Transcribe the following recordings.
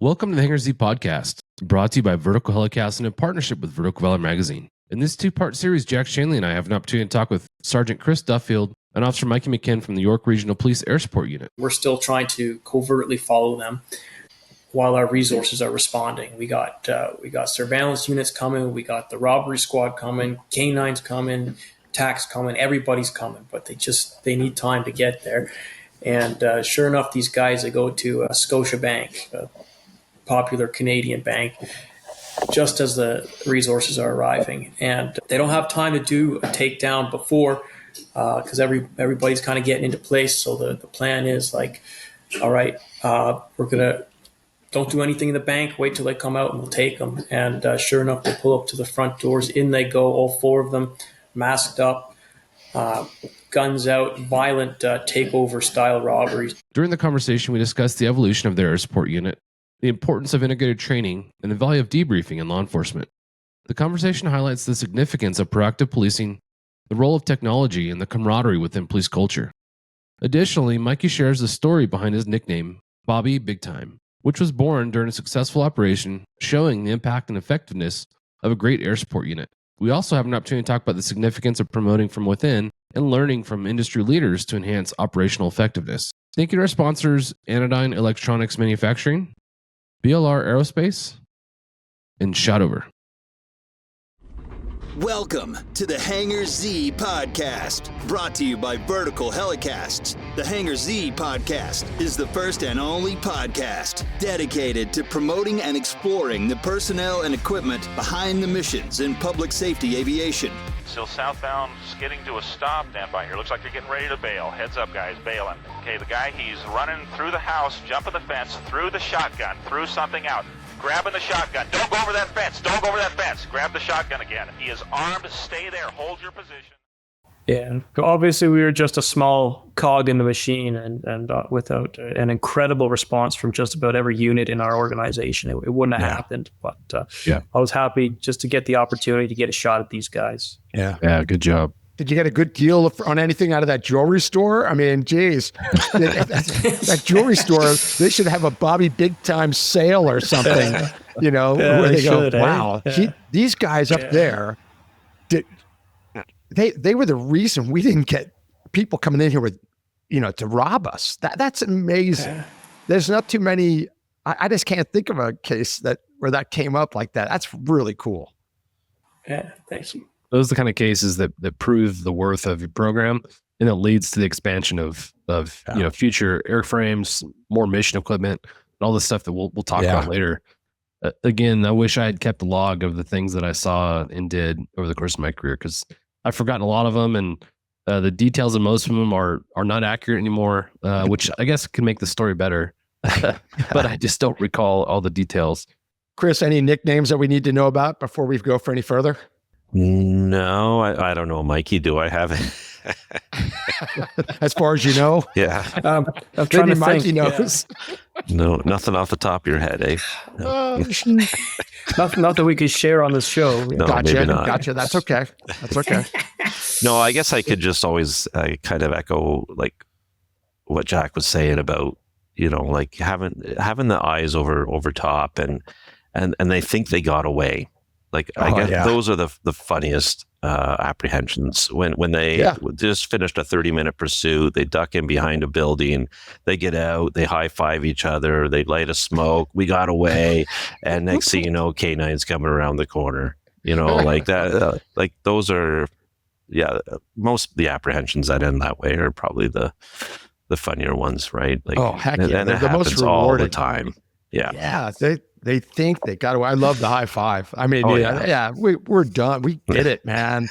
Welcome to the Hangar Z podcast, brought to you by Vertical Helicast and in partnership with Vertical Valor Magazine. In this two-part series, Jack Schonely and I have an opportunity to talk with Sergeant Chris Duffield and Officer Mikey Machin from the York Regional Police Air Support Unit. We're still trying to covertly follow them while our resources are responding. We got surveillance units coming, we got the robbery squad coming, canines coming, tax coming, everybody's coming, but they need time to get there. And sure enough, these guys, they go to Scotiabank, a popular Canadian bank, just as the resources are arriving. And they don't have time to do a takedown before because everybody's kind of getting into place. So the plan is like, all right, don't do anything in the bank, wait till they come out and we'll take them. And sure enough, they pull up to the front doors, in they go, all four of them, masked up, guns out, violent takeover style robberies. During the conversation, we discussed the evolution of their air support unit, the importance of integrated training, and the value of debriefing in law enforcement. The conversation highlights the significance of proactive policing, the role of technology, and the camaraderie within police culture. Additionally, Mikey shares the story behind his nickname, Bobby Big Time, which was born during a successful operation, showing the impact and effectiveness of a great air support unit. We also have an opportunity to talk about the significance of promoting from within and learning from industry leaders to enhance operational effectiveness. Thank you to our sponsors, Anodyne Electronics Manufacturing, BLR Aerospace, and Shotover. Welcome to the Hangar Z podcast, brought to you by Vertical Helicasts. The Hangar Z podcast is the first and only podcast dedicated to promoting and exploring the personnel and equipment behind the missions in public safety aviation. Still southbound, skidding to a stop. Stand by here. Looks like you're getting ready to bail. Heads up, guys, bailing. Okay, the guy, he's running through the house, jumping the fence, through the shotgun, through something out. Grabbing the shotgun. Don't go over that fence. Don't go over that fence. Grab the shotgun again. He is armed. Stay there. Hold your position. Yeah, obviously we were just a small cog in the machine, and without an incredible response from just about every unit in our organization, it wouldn't have happened. But I was happy just to get the opportunity to get a shot at these guys. Yeah, good job. Did you get a good deal on anything out of that jewelry store? I mean, geez, that jewelry store, they should have a Bobby Big Time sale or something, where they go, wow, these guys up there, they were the reason we didn't get people coming in here with, to rob us. That's amazing. Yeah. There's not too many, I just can't think of a case where that came up like that. That's really cool. Yeah, thanks. Those are the kind of cases that prove the worth of your program, and it leads to the expansion of future airframes, more mission equipment, and all the stuff that we'll talk about later. Again, I wish I had kept a log of the things that I saw and did over the course of my career, because I've forgotten a lot of them, and the details of most of them are not accurate anymore, which I guess can make the story better. But I just don't recall all the details. Chris, any nicknames that we need to know about before we go for any further? No, I don't know. Mikey, do I have it? As far as you know? Yeah. I'm trying to Mikey think. knows. No, nothing off the top of your head, eh? No. Not that we could share on this show. No, gotcha. maybe not. Gotcha. That's okay. No, I guess I could just always kind of echo like what Jack was saying about, like having the eyes over top and they think they got away. Like, I guess those are the funniest apprehensions when they just finished a 30-minute pursuit. They duck in behind a building, they get out, they high-five each other, they light a smoke, we got away, and next thing you know, K9's coming around the corner. Like that. Like those are, most of the apprehensions that end that way are probably the funnier ones, right? Like, heck yeah. And it happens all the time. Yeah. They think they got away. I love the high five. I mean, we're done. We did it, man.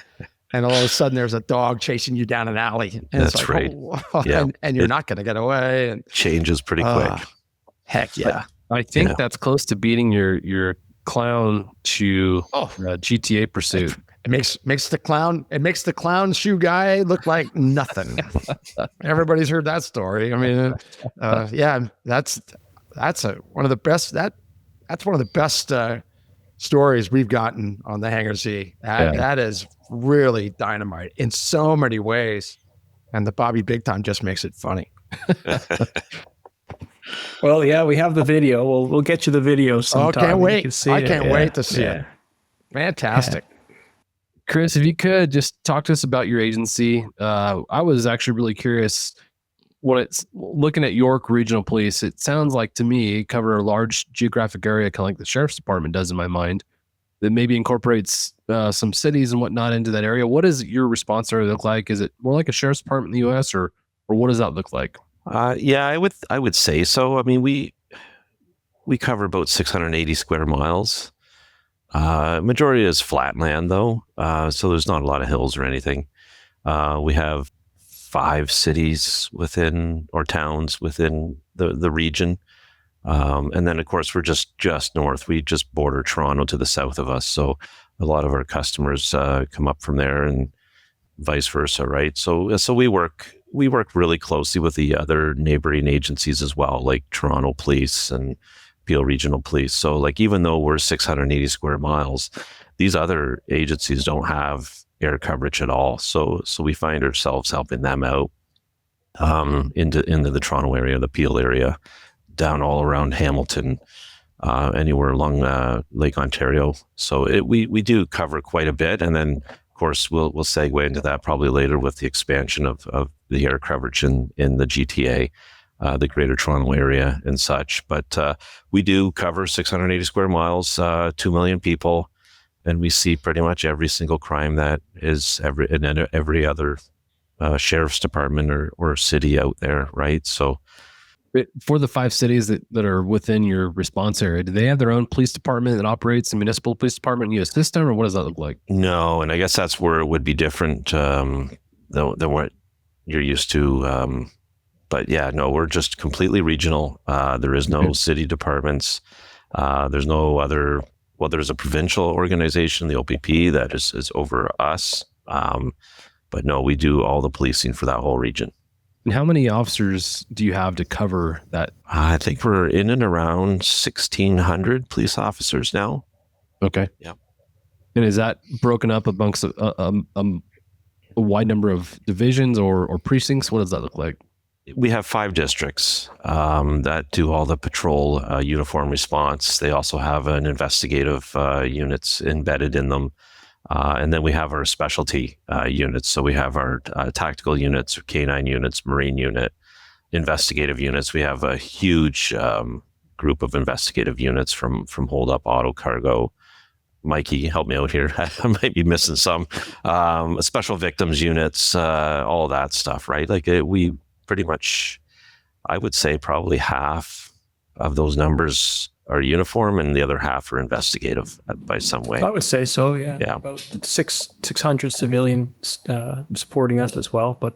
And all of a sudden there's a dog chasing you down an alley. And That's it's like, right. And you're not going to get away. And changes pretty quick. Heck yeah. I think that's close to beating your clown shoe GTA pursuit. It makes the clown shoe guy look like nothing. Everybody's heard that story. I mean, that's one of the best. That's one of the best stories we've gotten on the Hangar Z. That is really dynamite in so many ways, and the Bobby Big Time just makes it funny. Well, yeah, we have the video. We'll get you the video Oh, sometime. can't You wait. can see I it. can't Yeah, wait to see yeah. it. Fantastic. Chris, if you could just talk to us about your agency. I was actually really curious when it's looking at York Regional Police. It sounds like to me cover a large geographic area, kind of like the sheriff's department does in my mind, that maybe incorporates some cities and whatnot into that area. What does your response area look like? Is it more like a sheriff's department in the U.S. or what does that look like? Yeah, I would say so. I mean, we cover about 680 square miles. Majority is flat land though, so there's not a lot of hills or anything. We have 5 cities within, or towns within the region, and then of course we're just north. We just border Toronto to the south of us, so a lot of our customers come up from there, and vice versa, right? So we work really closely with the other neighboring agencies as well, like Toronto Police and Peel Regional Police. So like, even though we're 680 square miles, these other agencies don't have air coverage at all. So we find ourselves helping them out into the Toronto area, the Peel area, down all around Hamilton, anywhere along Lake Ontario. So we do cover quite a bit, and then of course we'll segue into that probably later with the expansion of the air coverage in the GTA. The Greater Toronto Area and such, but we do cover 680 square miles, 2 million people, and we see pretty much every single crime that is every other sheriff's department or city out there, right? So, For the 5 cities that are within your response area, do they have their own police department that operates a municipal police department and you assist them, or what does that look like? no, and I guess that's where it would be different than what you're used to. But yeah, no, we're just completely regional. There is no city departments. There's no other. Well, there's a provincial organization, the OPP, that is over us. But no, we do all the policing for that whole region. And how many officers do you have to cover that? I think we're in and around 1,600 police officers now. Okay. Yeah. And is that broken up amongst a wide number of divisions or precincts? What does that look like? We have 5 districts that do all the patrol uniform response. They also have an investigative units embedded in them. And then we have our specialty units. So we have our tactical units, canine units, marine unit, investigative units. We have a huge group of investigative units from hold up, auto, cargo. Mikey, help me out here. I might be missing some. Special victims units, all that stuff, right? Like we pretty much, I would say probably half of those numbers are uniform and the other half are investigative by some way. I would say so, yeah. Yeah. About 600 civilians supporting us as well. But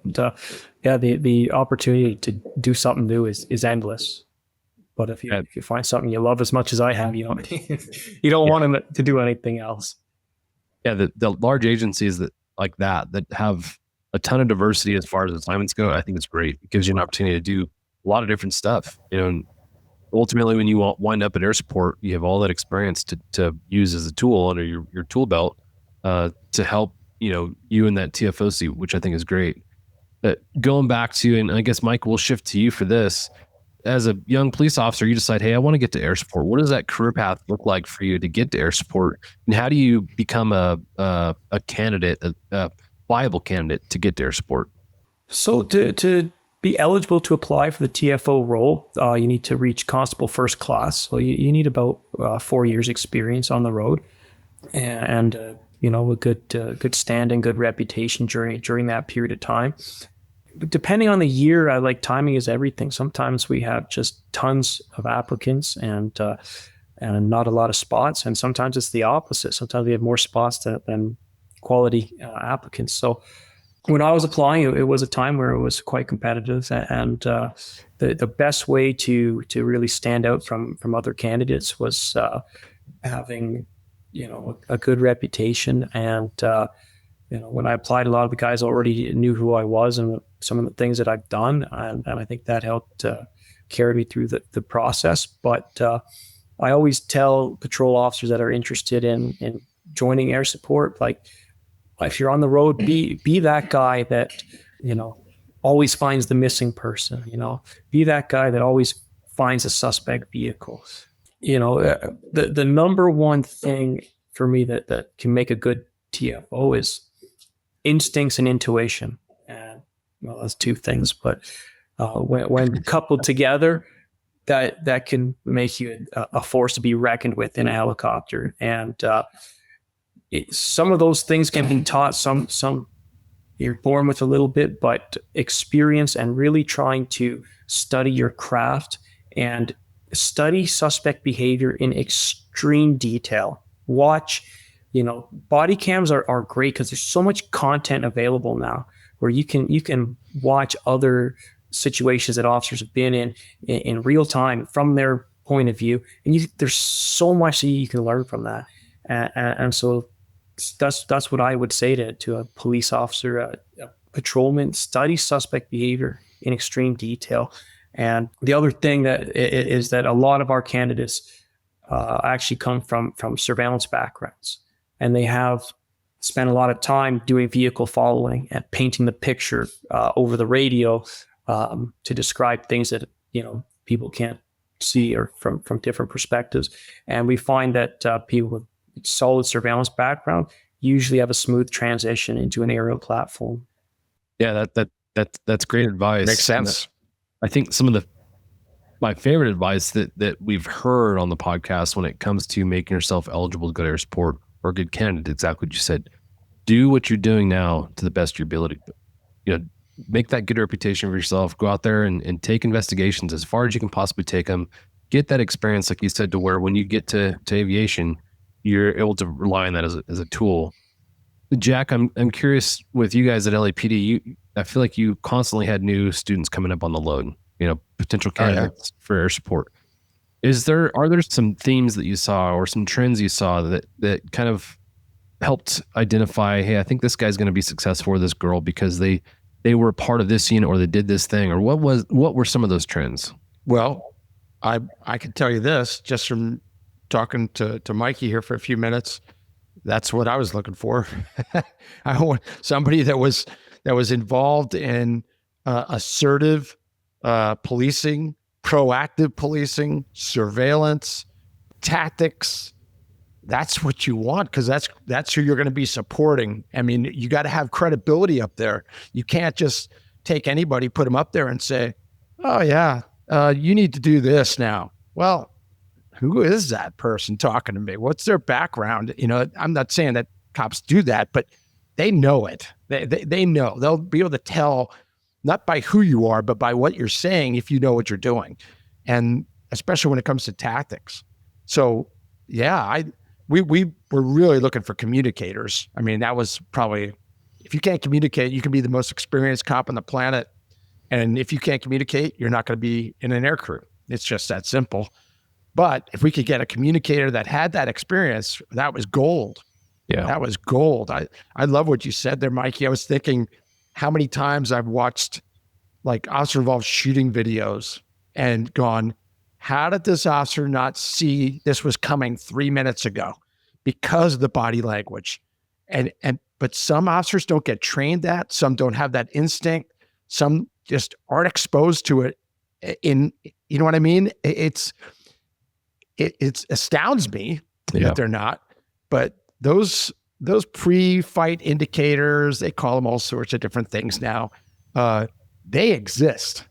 yeah, the opportunity to do something new is endless. But if you find something you love as much as I have, you don't want to do anything else. Yeah, the large agencies that have a ton of diversity as far as assignments go, I think it's great. It gives you an opportunity to do a lot of different stuff. And ultimately, when you wind up at air support, you have all that experience to use as a tool under your tool belt to help you in that TFO seat, which I think is great. Going back to, and I guess Mike, we'll shift to you for this. As a young police officer, you decide, hey, I want to get to air support. What does that career path look like for you to get to air support? And how do you become a candidate, a viable candidate to get to air support? So to be eligible to apply for the TFO role, you need to reach constable first class. So you need about 4 years experience on the road and a good standing, good reputation during that period of time. Depending on the year, timing is everything. Sometimes we have just tons of applicants and not a lot of spots. And sometimes it's the opposite. Sometimes we have more spots than quality applicants. So when I was applying, it was a time where it was quite competitive. And the best way to really stand out from other candidates was having, a good reputation. And, when I applied, a lot of the guys already knew who I was and some of the things that I've done. And I think that helped carry me through the process. But I always tell patrol officers that are interested in joining air support, like, if you're on the road, be that guy that, always finds the missing person, be that guy that always finds a suspect vehicle. You know, the number one thing for me that can make a good TFO is instincts and intuition. And well, that's two things, but when coupled together, that can make you a force to be reckoned with in a helicopter. And some of those things can be taught. Some you're born with a little bit, but experience and really trying to study your craft and study suspect behavior in extreme detail. Watch, body cams are great because there's so much content available now where you can watch other situations that officers have been in real time from their point of view, and there's so much that you can learn from that. And so that's what I would say to a police officer, a patrolman: study suspect behavior in extreme detail. And the other thing that is that a lot of our candidates actually come from surveillance backgrounds, and they have spent a lot of time doing vehicle following and painting the picture over the radio to describe things that people can't see or from different perspectives. And we find that people with solid surveillance background usually have a smooth transition into an aerial platform. Yeah, that's great advice. Makes sense. I think some of my favorite advice that we've heard on the podcast when it comes to making yourself eligible to go to air support or a good candidate, exactly what you said. Do what you're doing now to the best of your ability. Make that good reputation for yourself. Go out there and take investigations as far as you can possibly take them. Get that experience, like you said, to where when you get to aviation, you're able to rely on that as a tool. Jack, I'm curious with you guys at LAPD. I feel like you constantly had new students coming up on the load. Potential candidates for air support. Are there some themes that you saw or some trends you saw that kind of helped identify, hey, I think this guy's going to be successful, or this girl, because they were a part of this unit or they did this thing? Or what were some of those trends? Well, I can tell you this just from talking to Mikey here for a few minutes. That's what I was looking for. I want somebody that was involved in assertive policing, proactive policing, surveillance, tactics. That's what you want, because that's who you're going to be supporting. I mean, you got to have credibility up there. You can't just take anybody, put them up there and say, oh yeah, you need to do this now. Well, who is that person talking to me? What's their background? I'm not saying that cops do that, but they know it. They know. They'll be able to tell, not by who you are, but by what you're saying, if you know what you're doing. And especially when it comes to tactics. So yeah, we were really looking for communicators. I mean, that was probably, if you can't communicate, you can be the most experienced cop on the planet. And if you can't communicate, you're not going to be in an air crew. It's just that simple. But if we could get a communicator that had that experience, that was gold. Yeah, that was gold. I love what you said there, Mikey. I was thinking how many times I've watched like officer-involved shooting videos and gone, how did this officer not see this was coming 3 minutes ago? Because of the body language. But some officers don't get trained that. Some don't have that instinct. Some just aren't exposed to it. You know what I mean? It astounds me that they're not. But those pre-fight indicators, they call them all sorts of different things now. They exist,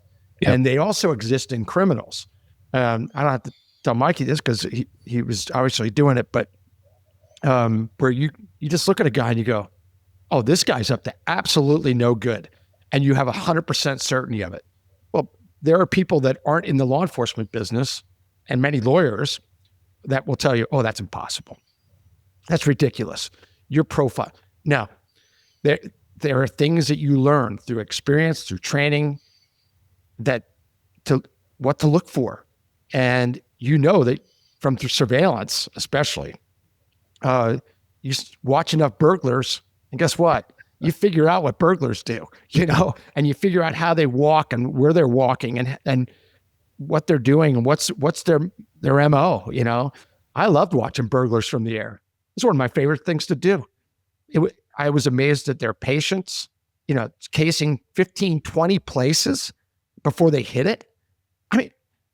and they also exist in criminals. I don't have to tell Mikey this because he was obviously doing it, but where you just look at a guy and you go, oh, this guy's up to absolutely no good, and you have 100% certainty of it. Well, there are people that aren't in the law enforcement business, and many lawyers that will tell you, oh, that's impossible. That's ridiculous. Your profile. Now, there are things that you learn through experience, through training, what to look for. And you know that from surveillance, especially, you watch enough burglars, and guess what? You figure out what burglars do, and you figure out how they walk and where they're walking and what they're doing and what's their MO. I loved watching burglars from the air. It's one of my favorite things to do. I was amazed at their patience, casing 15, 20 places before they hit it. I mean,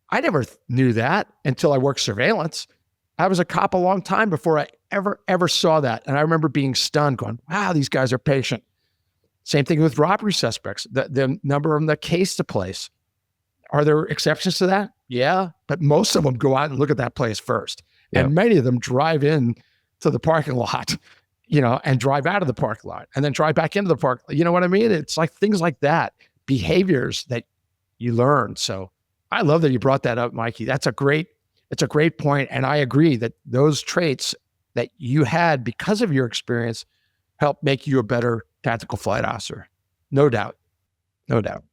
I never knew that until I worked surveillance. I was a cop a long time before I ever saw that. And I remember being stunned going, wow, these guys are patient. Same thing with robbery suspects. The number of them that case the place. Are there exceptions to that? Yeah. But most of them go out and look at that place first. Yeah. And many of them drive in to the parking lot, and drive out of the parking lot and then drive back into the park. You know what I mean? It's like things like that, behaviors that you learn. So I love that you brought that up, Mikey. It's a great point. And I agree that those traits that you had because of your experience help make you a better tactical flight officer. No doubt. No doubt.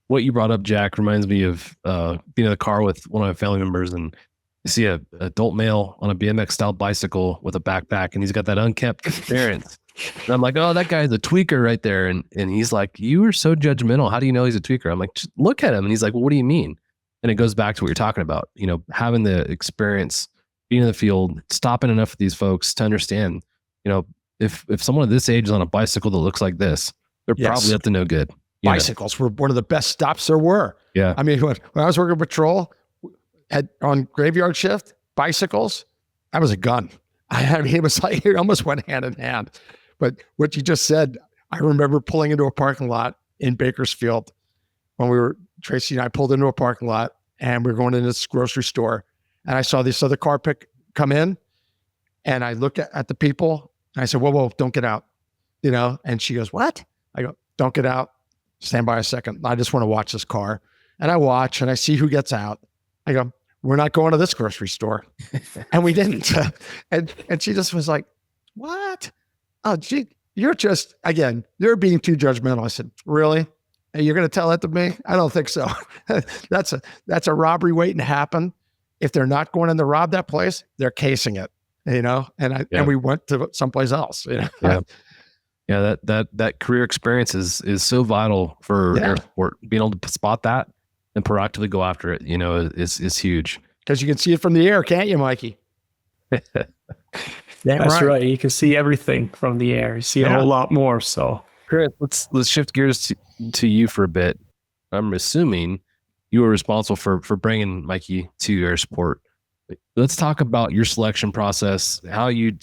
What you brought up, Jack, reminds me of being in the car with one of my family members, and you see a adult male on a BMX style bicycle with a backpack, and he's got that unkempt appearance. And I'm like, oh, that guy's a tweaker right there. And he's like, you are so judgmental. How do you know he's a tweaker? I'm like, just look at him. And he's like, well, what do you mean? And it goes back to what you're talking about, having the experience, being in the field, stopping enough of these folks to understand, if someone of this age is on a bicycle that looks like this, they're probably up to no good. Bicycles were one of the best stops there were. Yeah. I mean, when I was working patrol on graveyard shift, bicycles, that was a gun. I mean, it was like, it almost went hand in hand. But what you just said, I remember pulling into a parking lot in Bakersfield when Tracy and I pulled into a parking lot and we were going into this grocery store, and I saw this other car come in, and I looked at the people and I said, whoa, don't get out, and she goes, what? I go, don't get out. Stand by a second. I just want to watch this car. And I watch and I see who gets out. I go, we're not going to this grocery store. And we didn't. And she just was like, what? Oh, gee, you're being too judgmental. I said, really? And you're going to tell that to me? I don't think so. That's a robbery waiting to happen. If they're not going in to rob that place, they're casing it, and we went to someplace else. Yeah, that career experience is so vital for air support. Being able to spot that and proactively go after it, is huge. Because you can see it from the air, can't you, Mikey? That's right. You can see everything from the air. You see a whole lot more. So, Chris, let's shift gears to you for a bit. I'm assuming you were responsible for bringing Mikey to air support. Let's talk about your selection process. How you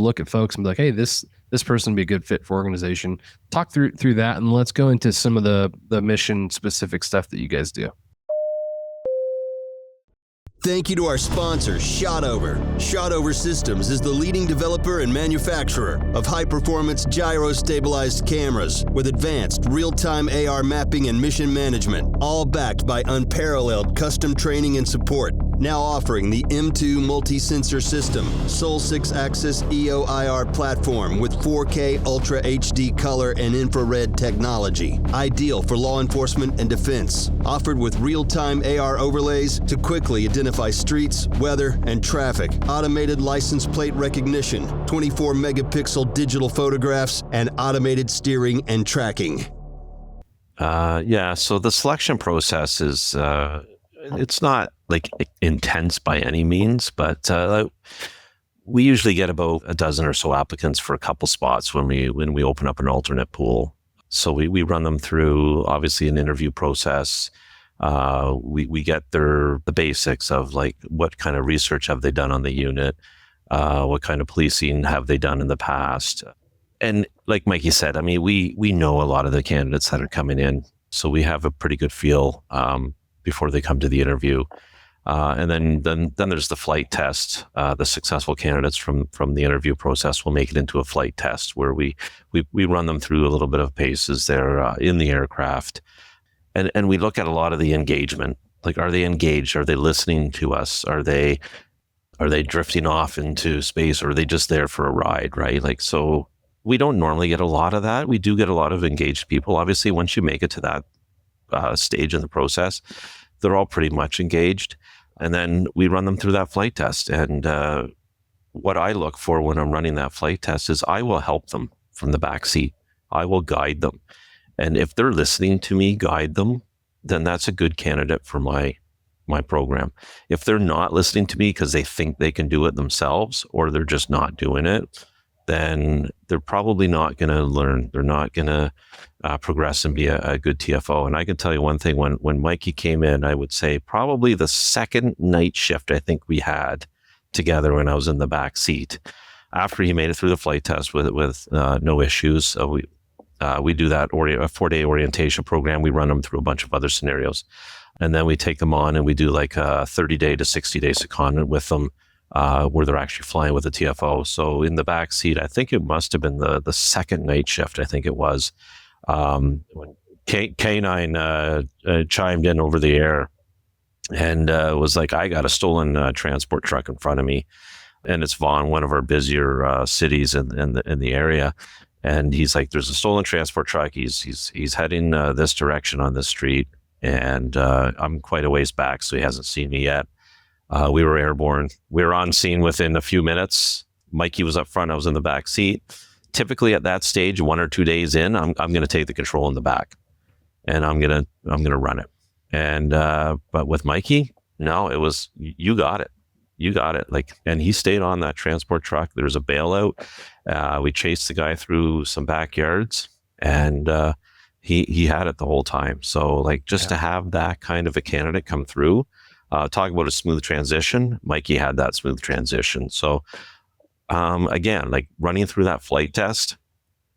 look at folks and be like, hey, this person would be a good fit for organization. Talk through that, and let's go into some of the mission specific stuff that you guys do. Thank you to our sponsor, Shotover. Shotover Systems is the leading developer and manufacturer of high-performance gyro-stabilized cameras with advanced real-time AR mapping and mission management, all backed by unparalleled custom training and support. Now offering the M2 multi-sensor system, Sol 6-axis EO/IR platform with 4K Ultra HD color and infrared technology. Ideal for law enforcement and defense. Offered with real-time AR overlays to quickly identify streets, weather, and traffic. Automated license plate recognition, 24 megapixel digital photographs, and automated steering and tracking. So the selection process is, it's not like intense by any means, but we usually get about a dozen or so applicants for a couple spots when we open up an alternate pool. So we run them through obviously an interview process. We get the basics of like what kind of research have they done on the unit, what kind of policing have they done in the past, and like Mikey said, I mean we know a lot of the candidates that are coming in, so we have a pretty good feel before they come to the interview. And then there's the flight test. The successful candidates from the interview process will make it into a flight test where we run them through a little bit of paces there in the aircraft. And we look at a lot of the engagement. Like, are they engaged? Are they listening to us? Are they drifting off into space, or are they just there for a ride, right? Like, so we don't normally get a lot of that. We do get a lot of engaged people. Obviously, once you make it to that stage in the process, they're all pretty much engaged. And then we run them through that flight test. And what I look for when I'm running that flight test is I will help them from the back seat. I will guide them. And if they're listening to me guide them, then that's a good candidate for my program. If they're not listening to me because they think they can do it themselves, or they're just not doing it, then they're probably not going to learn. They're not going to progress and be a good TFO. And I can tell you one thing, when Mikey came in, I would say probably the second night shift I think we had together when I was in the back seat, after he made it through the flight test with no issues. We do that a 4-day orientation program. We run them through a bunch of other scenarios. And then we take them on and we do like a 30-day to 60-day secondment with them, where they're actually flying with a TFO. So in the back seat, I think it must have been the second night shift. I think it was when K9 chimed in over the air and was like, I got a stolen transport truck in front of me. And it's Vaughan, one of our busier cities in the area. And he's like, there's a stolen transport truck. He's heading this direction on this street. And I'm quite a ways back, so he hasn't seen me yet. We were airborne. We were on scene within a few minutes. Mikey was up front. I was in the back seat. Typically at that stage, 1 or 2 days in, I'm going to take the control in the back, and I'm going to run it. And but with Mikey, no, it was you got it. You got it. And he stayed on that transport truck. There was a bailout. We chased the guy through some backyards, and he had it the whole time. So to have that kind of a candidate come through, talk about a smooth transition. Mikey had that smooth transition. So again, running through that flight test,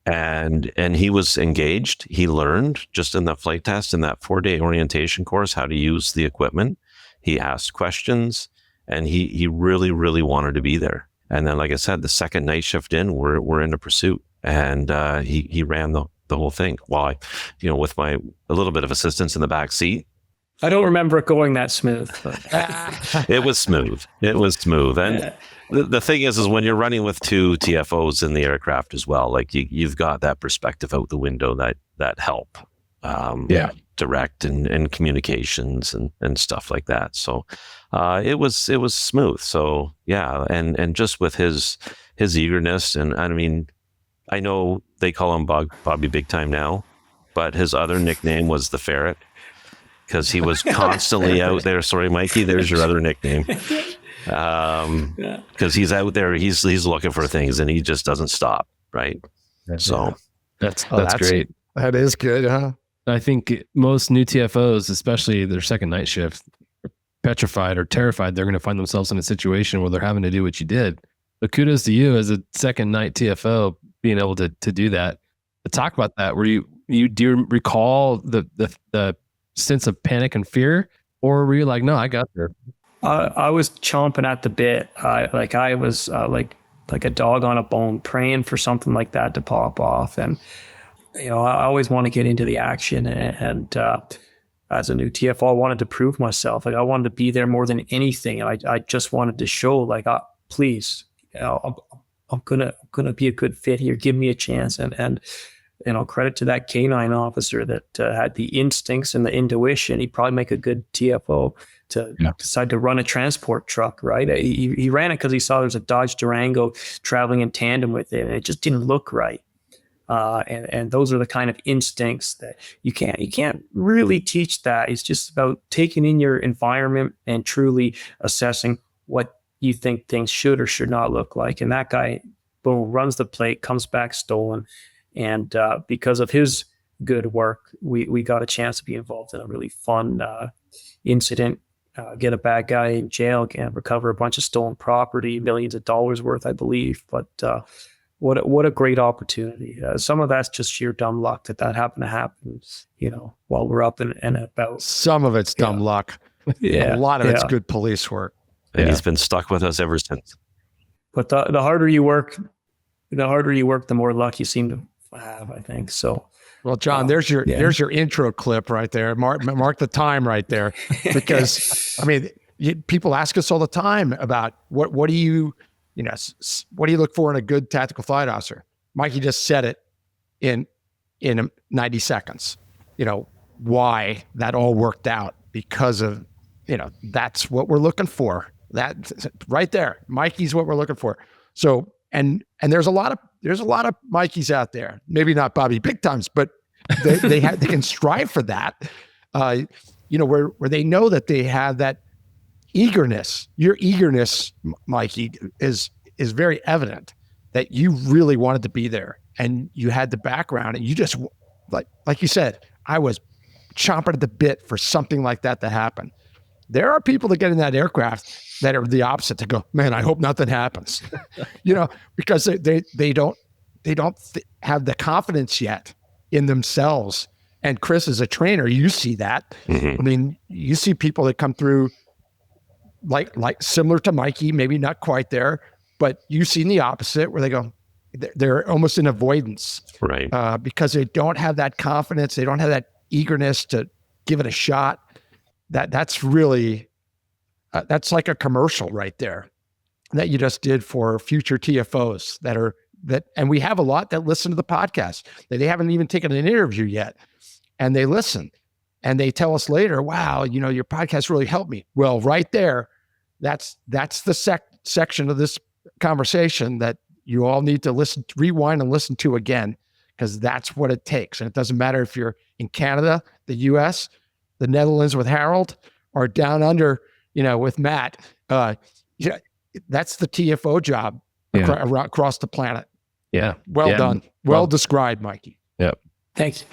and he was engaged. He learned just in the flight test, in that 4-day orientation course, how to use the equipment. He asked questions. And he really, really wanted to be there. And then, like I said, the second night shift in, we're in a pursuit, and he ran the whole thing. While with a little bit of assistance in the back seat. I don't remember it going that smooth. It was smooth. It was smooth. And the thing is when you're running with 2 TFOs in the aircraft as well, you've got that perspective out the window that help. Direct and communications and stuff like that. So it was smooth. So yeah, and just with his eagerness, and I mean, I know they call him Bobby Big Time now, but his other nickname was the Ferret, because he was constantly out there. Sorry, Mikey, there's your other nickname. Because he's out there, he's looking for things, and he just doesn't stop. Right. So that's great. That is good, huh? I think most new TFOs, especially their second night shift, are petrified or terrified they're going to find themselves in a situation where they're having to do what you did. But kudos to you as a second night TFO being able to do that. But talk about that. Were do you recall the sense of panic and fear, or were you like, no, I got there? I was chomping at the bit. I was like a dog on a bone, praying for something like that to pop off. And I always want to get into the action, and as a new TFO, I wanted to prove myself. I wanted to be there more than anything. I just wanted to show, please, I'm gonna be a good fit here. Give me a chance. And credit to that K9 officer that had the instincts and the intuition. He'd probably make a good TFO to decide to run a transport truck, right? He ran it because he saw there's a Dodge Durango traveling in tandem with it, and it just didn't look right. And those are the kind of instincts that you can't really teach that. It's just about taking in your environment and truly assessing what you think things should or should not look like. And that guy, boom, runs the plate, comes back stolen. And because of his good work, we got a chance to be involved in a really fun incident, get a bad guy in jail, and recover a bunch of stolen property, millions of dollars worth, I believe. But what a great opportunity. Some of that's just sheer dumb luck that happened to happen, while we're up and about. Some of it's dumb luck. Yeah. A lot of it's good police work. And he's been stuck with us ever since. But the harder you work, the more luck you seem to have, I think. So, well, John, there's your intro clip right there. Mark the time right there, because I mean, people ask us all the time about what do you look for in a good tactical flight officer? Mikey just said it in 90 seconds. Why that all worked out, because of that's what we're looking for. That right there, Mikey's what we're looking for. So and there's a lot of Mikeys out there. Maybe not Bobby Big Times, but they can strive for that. Where they know that they have that eagerness. Your eagerness, Mikey, is very evident. that you really wanted to be there and you had the background and you just, like you said, I was chomping at the bit for something like that to happen. There are people that get in that aircraft that are the opposite, to go, man, I hope nothing happens, because they don't have the confidence yet in themselves. And Chris, as a trainer, you see that. Mhm. I mean, you see people that come through like similar to Mikey, maybe not quite there, but you've seen the opposite where they go, they're almost in avoidance, Right. because they don't have that confidence. They don't have that eagerness to give it a shot. That's really, that's like a commercial right there that you just did for future TFOs and we have a lot that listen to the podcast that they haven't even taken an interview yet. And they listen and they tell us later, wow, your podcast really helped me. Well, right there, that's the section of this conversation that you all need to rewind and listen to again, because that's what it takes. And it doesn't matter if you're in Canada, the US, the Netherlands with Harold, or down under, with Matt. That's the TFO job across the planet. Yeah. Well done. Well described, Mikey. Yep. Thanks.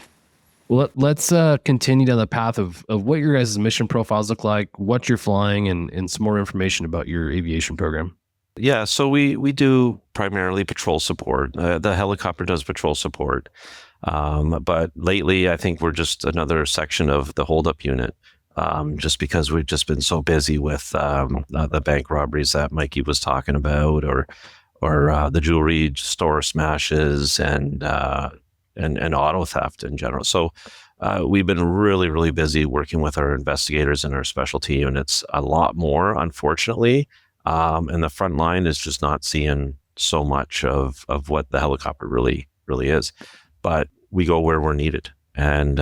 Well, let's continue down the path of what your guys' mission profiles look like, what you're flying, and some more information about your aviation program. Yeah, so we do primarily patrol support. The helicopter does patrol support. But lately, I think we're just another section of the holdup unit, just because we've just been so busy with the bank robberies that Mikey was talking about, or the jewelry store smashes and auto theft in general. So we've been really, really busy working with our investigators and our specialty units a lot more, unfortunately. And the front line is just not seeing so much of what the helicopter really is. But we go where we're needed. And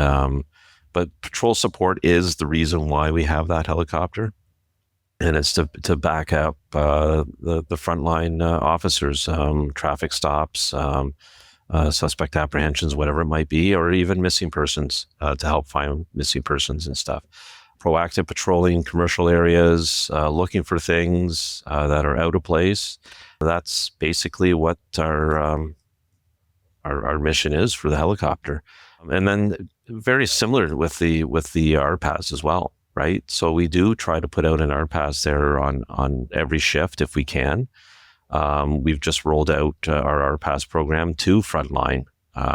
but patrol support is the reason why we have that helicopter. And it's to back up the frontline officers, traffic stops, suspect apprehensions, whatever it might be, or even missing persons, to help find missing persons and stuff. Proactive patrolling commercial areas, looking for things that are out of place. That's basically what our mission is for the helicopter. And then very similar with the RPAS as well, right? So we do try to put out an RPAS there on every shift if we can. We've just rolled out our RPAS program to frontline,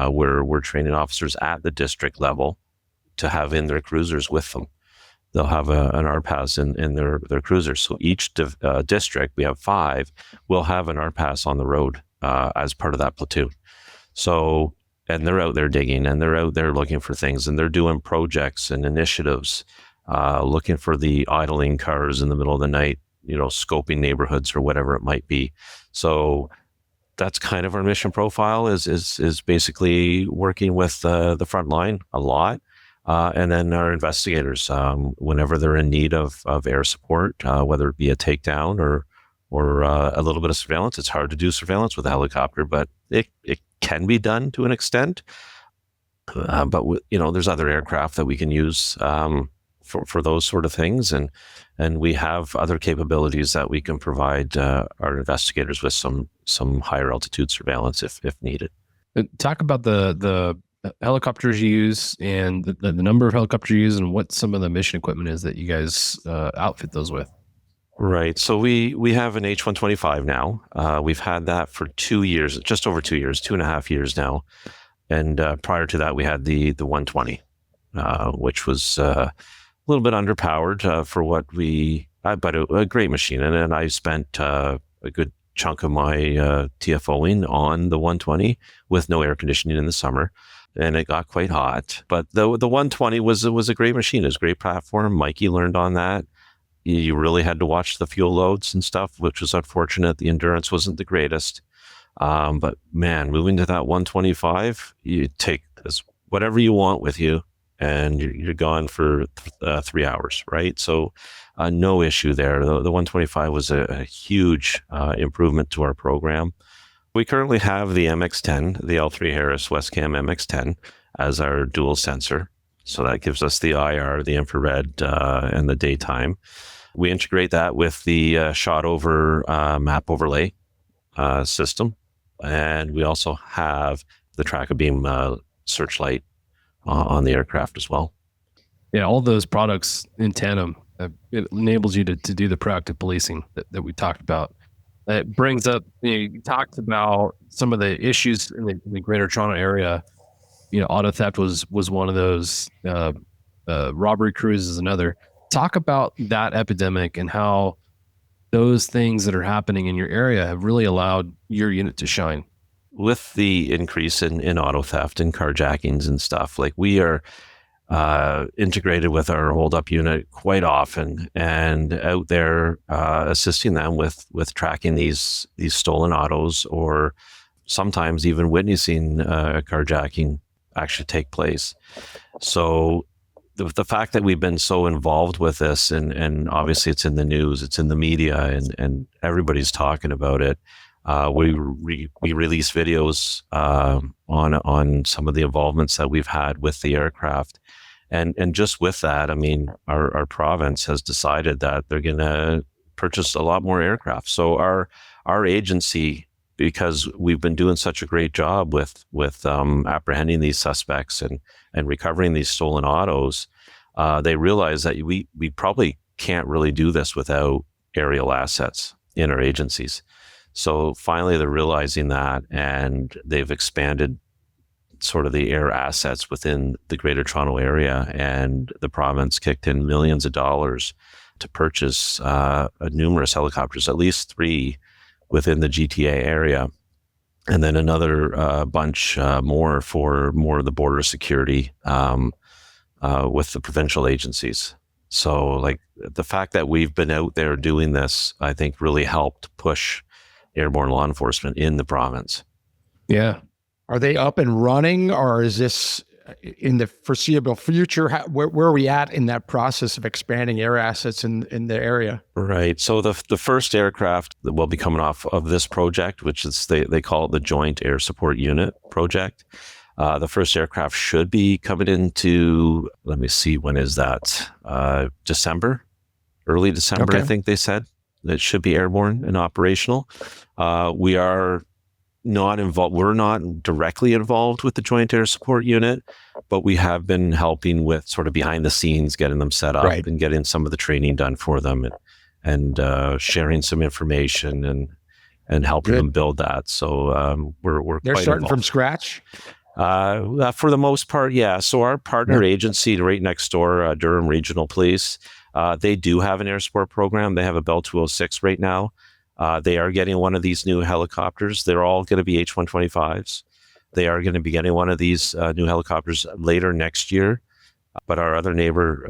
where we're training officers at the district level to have in their cruisers with them. They'll have an RPAS in their cruisers. So each district, we have 5, will have an RPAS on the road as part of that platoon. So, and they're out there digging, and they're out there looking for things, and they're doing projects and initiatives, looking for the idling cars in the middle of the night, scoping neighborhoods or whatever it might be. So that's kind of our mission profile is basically working with the front line a lot. And then our investigators, whenever they're in need of air support, whether it be a takedown or a little bit of surveillance. It's hard to do surveillance with a helicopter, but it can be done to an extent. But there's other aircraft that we can use for those sort of things, and we have other capabilities that we can provide our investigators with some higher altitude surveillance if needed. Talk about the helicopters you use and the number of helicopters you use and what some of the mission equipment is that you guys outfit those with. Right. So we have an H-125 now. We've had that for 2 years, just over 2 years, 2.5 years now. And prior to that, we had the 120, which was a little bit underpowered for what but a great machine. And I spent a good chunk of my TFOing on the 120 with no air conditioning in the summer. And it got quite hot. But the 120 was a great machine. It was a great platform. Mikey learned on that. You really had to watch the fuel loads and stuff, which was unfortunate. The endurance wasn't the greatest. But man, moving to that 125, you take whatever you want with you, and you're gone for 3 hours, right? So no issue there. The 125 was a huge improvement to our program. We currently have the MX-10, the L3 Harris Westcam MX-10 as our dual sensor. So that gives us the IR, the infrared, and the daytime. We integrate that with the shot over map overlay system and we also have the tracker beam searchlight on the aircraft as well. Yeah, all those products in tandem, it enables you to do the proactive policing that we talked about. It brings up, you talked about some of the issues in the Greater Toronto area. Auto theft was one of those. Robbery crews is another. Talk about that epidemic and how those things that are happening in your area have really allowed your unit to shine. With the increase in auto theft and carjackings and stuff, like we are integrated with our hold up unit quite often and out there assisting them with tracking these stolen autos, or sometimes even witnessing a carjacking actually take place. So the fact that we've been so involved with this, and obviously it's in the news, it's in the media, and everybody's talking about it. We release videos on some of the involvements that we've had with the aircraft. And just with that, I mean, our province has decided that they're going to purchase a lot more aircraft. So our agency, because we've been doing such a great job with apprehending these suspects and recovering these stolen autos, they realize that we probably can't really do this without aerial assets in our agencies. So finally, they're realizing that, and they've expanded sort of the air assets within the Greater Toronto area, and the province kicked in millions of dollars to purchase numerous helicopters, at least 3 within the GTA area, and then another bunch more for more of the border security with the provincial agencies. So like the fact that we've been out there doing this, I think really helped push airborne law enforcement in the province. Yeah. Are they up and running, or is this in the foreseeable future? Where are we at in that process of expanding air assets in the area? Right. So the first aircraft that will be coming off of this project, which is they call it the Joint Air Support Unit project. The first aircraft should be coming into, let me see, when is that? December, early December, Okay. I think they said. That should be airborne and operational. We are not involved. We're not directly involved with the Joint Air Support Unit, but we have been helping with sort of behind the scenes, getting them set up Right. and getting some of the training done for them, and sharing some information and helping Good. them build that. So we're They're quite starting involved. from scratch. For the most part, yeah. So our partner agency right next door, Durham Regional Police, they do have an air support program. They have a Bell 206 right now. They are getting one of these new helicopters. They're all going to be H-125s. They are going to be getting one of these new helicopters later next year. But our other neighbor,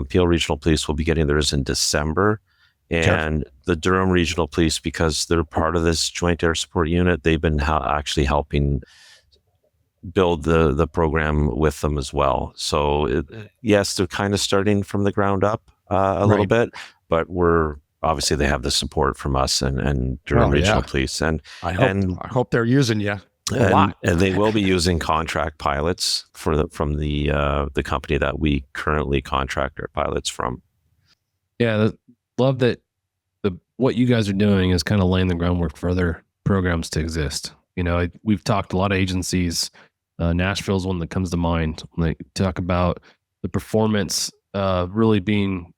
Peel Regional Police, will be getting theirs in December. And the Durham Regional Police, because they're part of this Joint Air Support Unit, they've been actually helping build the program with them as well. So yes, they're kind of starting from the ground up a little bit, but obviously they have the support from us and Durham Regional Police, and I hope they're using you a lot. And they will be using contract pilots from the company that we currently contract our pilots from. Yeah, love that. What you guys are doing is kind of laying the groundwork for other programs to exist. We've talked to a lot of agencies. Nashville's one that comes to mind when they talk about the performance really being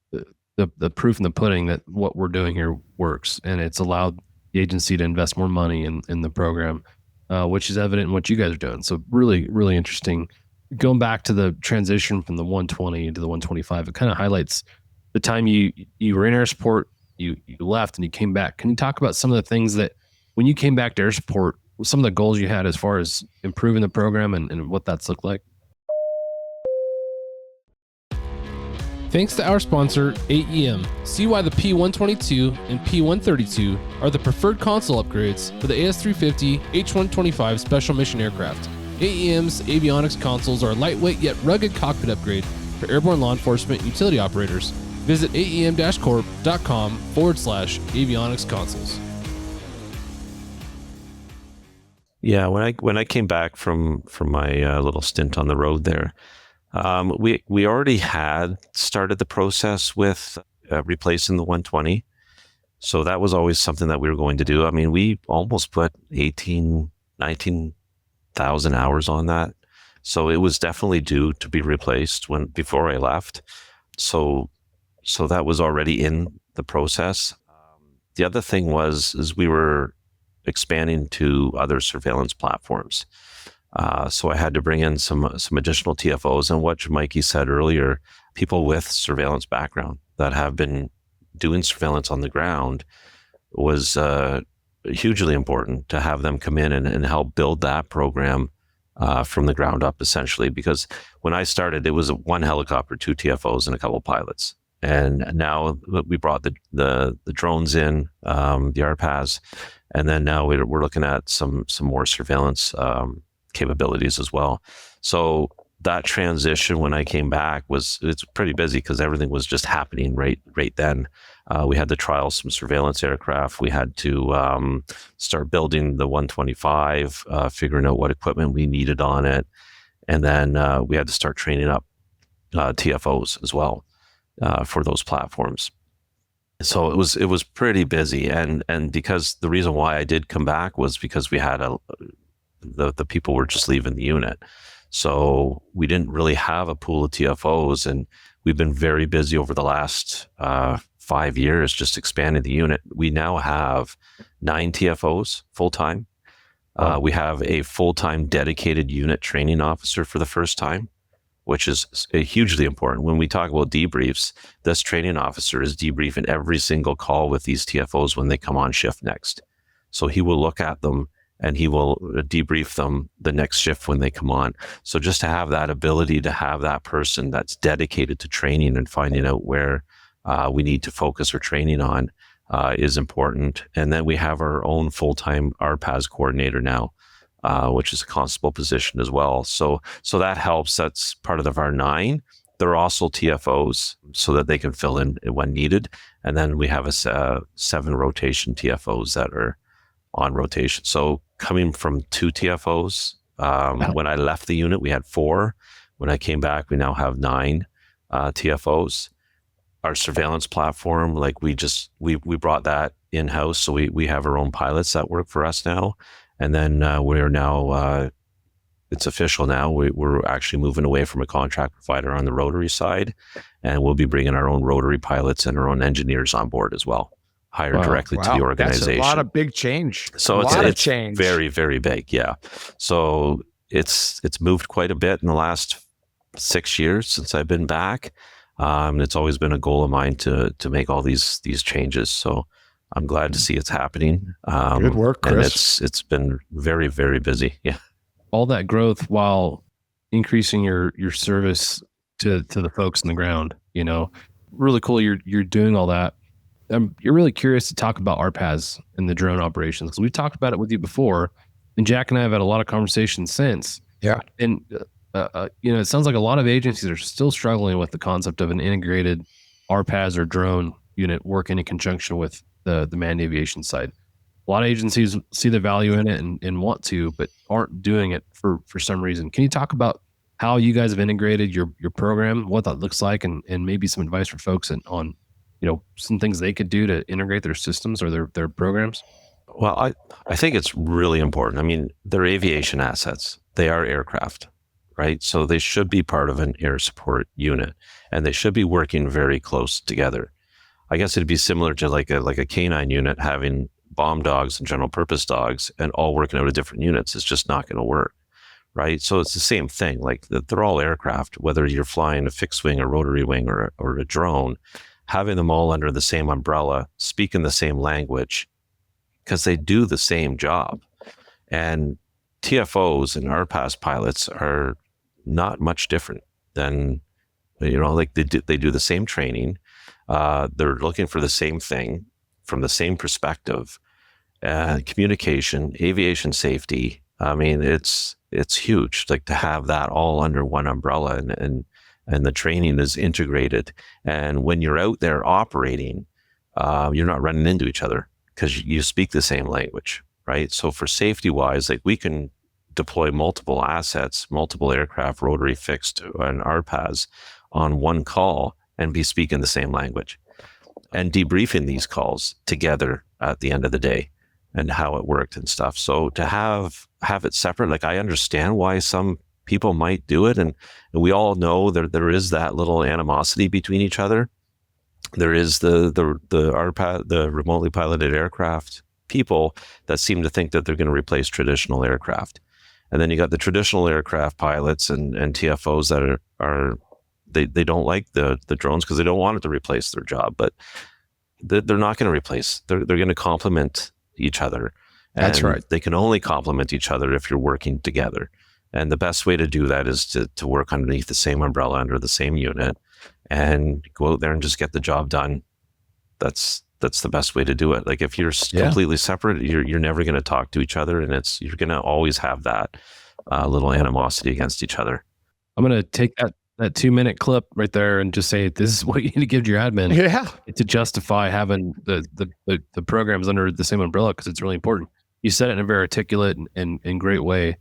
the proof in the pudding that what we're doing here works, and it's allowed the agency to invest more money in the program, which is evident in what you guys are doing. So really, really interesting. Going back to the transition from the 120 to the 125, it kind of highlights the time you were in air support, you left and you came back. Can you talk about some of the things that when you came back to air support, some of the goals you had as far as improving the program and what that's looked like? Thanks to our sponsor, AEM. See why the P122 and P132 are the preferred console upgrades for the AS350 H125 Special Mission Aircraft. AEM's avionics consoles are a lightweight yet rugged cockpit upgrade for airborne law enforcement and utility operators. Visit aem-corp.com/avionics consoles. Yeah, when I came back from my little stint on the road there, we already had started the process with replacing the 120. So that was always something that we were going to do. I mean, we almost put 18 19,000 hours on that. So it was definitely due to be replaced before I left. So that was already in the process. The other thing is we were expanding to other surveillance platforms. So I had to bring in some additional TFOs, and what Mikey said earlier, people with surveillance background that have been doing surveillance on the ground was hugely important to have them come in and help build that program from the ground up, essentially. Because when I started, it was one helicopter, 2 TFOs, and a couple pilots. And now we brought the drones in, the RPAS, and then now we're looking at some more surveillance capabilities as well. So that transition when I came back it's pretty busy because everything was just happening right then. We had to trial some surveillance aircraft. We had to start building the 125, figuring out what equipment we needed on it, and then we had to start training up TFOs as well for those platforms. So it was pretty busy, and because the reason why I did come back was because we had the people were just leaving the unit. So we didn't really have a pool of TFOs, and we've been very busy over the last 5 years just expanding the unit. We now have 9 TFOs full-time. We have a full-time dedicated unit training officer for the first time, which is hugely important. When we talk about debriefs, this training officer is debriefing every single call with these TFOs when they come on shift next. So he will look at them and he will debrief them the next shift when they come on. So just to have that ability to have that person that's dedicated to training and finding out where we need to focus our training on is important. And then we have our own full-time RPAS coordinator now, which is a constable position as well. So that helps. That's part of our 9. They're also TFOs so that they can fill in when needed. And then we have 7 rotation TFOs that are on rotation. So coming from 2 TFOs, when I left the unit, we had 4. When I came back, we now have 9 TFOs. Our surveillance platform, like we brought that in-house. So we have our own pilots that work for us now. And then we're now, it's official now. We're actually moving away from a contract provider on the rotary side, and we'll be bringing our own rotary pilots and our own engineers on board as well, hired directly to the organization. That's a lot of big change. So it's change. Very, very big. Yeah. So it's moved quite a bit in the last 6 years since I've been back. It's always been a goal of mine to make all these changes. So I'm glad to see it's happening. Good work, Chris. And it's been very, very busy. Yeah. All that growth while increasing your service to the folks on the ground, really cool. You're doing all that. You're really curious to talk about RPAS and the drone operations, because we've talked about it with you before, and Jack and I have had a lot of conversations since. Yeah. And it sounds like a lot of agencies are still struggling with the concept of an integrated RPAS or drone unit working in conjunction with the manned aviation side. A lot of agencies see the value in it and want to, but aren't doing it for some reason. Can you talk about how you guys have integrated your program, what that looks like, and maybe some advice for folks on some things they could do to integrate their systems or their programs? Well, I think it's really important. I mean, they're aviation assets. They are aircraft, right? So they should be part of an air support unit, and they should be working very close together. I guess it'd be similar to like a canine unit having bomb dogs and general purpose dogs and all working out of different units. It's just not going to work, right? So it's the same thing. Like they're all aircraft, whether you're flying a fixed wing, a rotary wing, or a drone, having them all under the same umbrella, speaking the same language, because they do the same job. And TFOs and RPAS pilots are not much different than, like they do the same training. They're looking for the same thing from the same perspective. Communication, aviation safety. I mean, it's huge. Like to have that all under one umbrella, and the training is integrated. And when you're out there operating, you're not running into each other because you speak the same language, right? So for safety wise, like we can deploy multiple assets, multiple aircraft, rotary, fixed, and RPAS on one call and be speaking the same language and debriefing these calls together at the end of the day. and how it worked and stuff. So to have it separate, like I understand why some people might do it, and we all know there is that little animosity between each other. There is the RPAT, the remotely piloted aircraft people that seem to think that they're going to replace traditional aircraft. And then you got the traditional aircraft pilots and TFOs that are they don't like the drones because they don't want it to replace their job, but they're not going to replace. They're going to complement each other. And That's right. They can only complement each other if you're working together. And the best way to do that is to work underneath the same umbrella, under the same unit, and go out there and just get the job done. That's the best way to do it. Like if you're completely separate, you're never going to talk to each other, and you're going to always have that little animosity against each other. I'm going to take that 2-minute clip right there and just say, this is what you need to give to your admin to justify having the programs under the same umbrella, because it's really important. You said it in a very articulate and great way.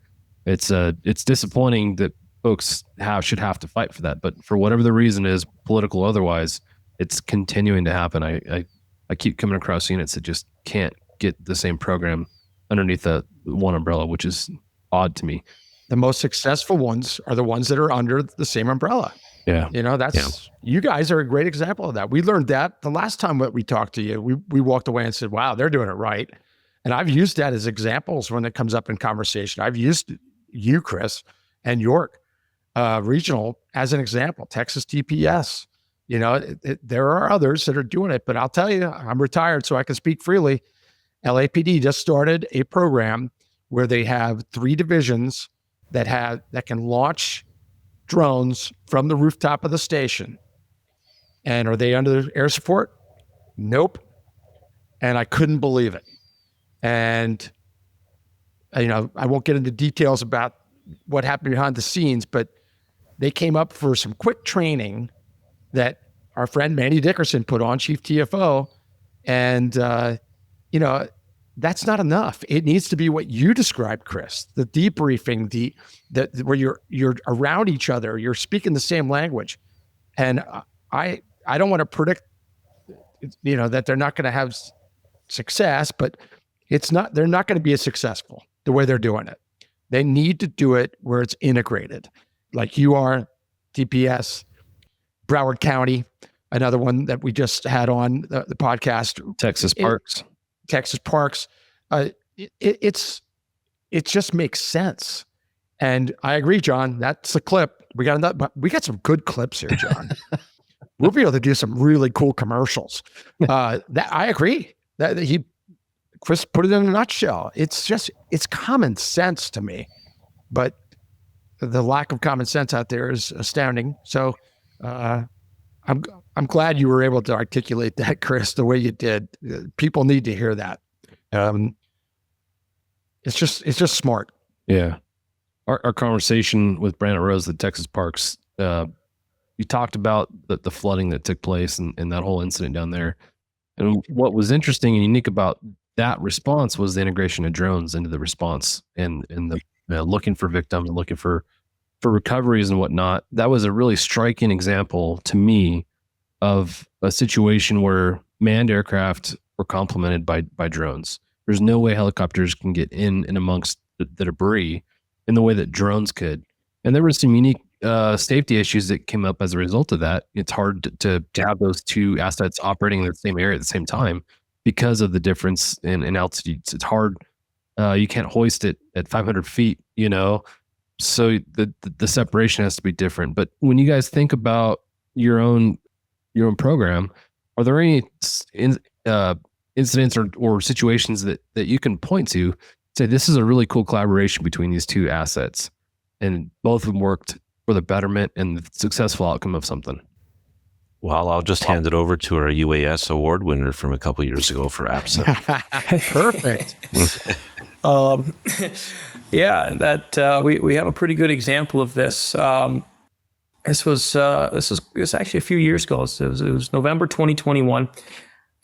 It's disappointing that folks should have to fight for that, but for whatever the reason is, political or otherwise, it's continuing to happen. I keep coming across units that just can't get the same program underneath one umbrella, which is odd to me. The most successful ones are the ones that are under the same umbrella. Yeah. You guys are a great example of that. We learned that the last time that we talked to you. We walked away and said, wow, they're doing it right. And I've used that as examples when it comes up in conversation. I've used you, Chris, and York Regional as an example, Texas TPS. There are others that are doing it, but I'll tell you, I'm retired, so I can speak freely. LAPD just started a program where they have 3 divisions that can launch drones from the rooftop of the station. And are they under air support? Nope. And I couldn't believe it. And I won't get into details about what happened behind the scenes, but they came up for some quick training that our friend Manny Dickerson put on, Chief TFO. And, that's not enough. It needs to be what you described, Chris, the debriefing, where you're around each other, you're speaking the same language. And I don't want to predict, that they're not going to have success, but they're not going to be as successful the way they're doing it. They need to do it where it's integrated, like you are, TPS, Broward County, another one that we just had on the podcast. Texas Parks. It just makes sense. And I agree, John, that's the clip. We got some good clips here, John. We'll be able to do some really cool commercials. That I agree that Chris put it in a nutshell. It's common sense to me, but the lack of common sense out there is astounding. So, I'm glad you were able to articulate that, Chris, the way you did. People need to hear that. It's just smart. Yeah. Our conversation with Brandon Rose at Texas Parks, you talked about the flooding that took place and that whole incident down there. And what was interesting and unique about that response was the integration of drones into the response and the looking for victims and looking for recoveries and whatnot. That was a really striking example to me of a situation where manned aircraft were complemented by drones. There's no way helicopters can get in and amongst the debris in the way that drones could. And there were some unique safety issues that came up as a result of that. It's hard to have those two assets operating in the same area at the same time because of the difference in altitudes. It's hard. You can't hoist it at 500 feet, so the separation has to be different. But when you guys think about your own program, are there any incidents or situations that you can point to say this is a really cool collaboration between these two assets and both of them worked for the betterment and the successful outcome of something? Well, I'll just hand it over to our UAS award winner from a couple years ago for APSA. Perfect. Yeah, that we have a pretty good example of this. This was actually a few years ago. It was November 2021,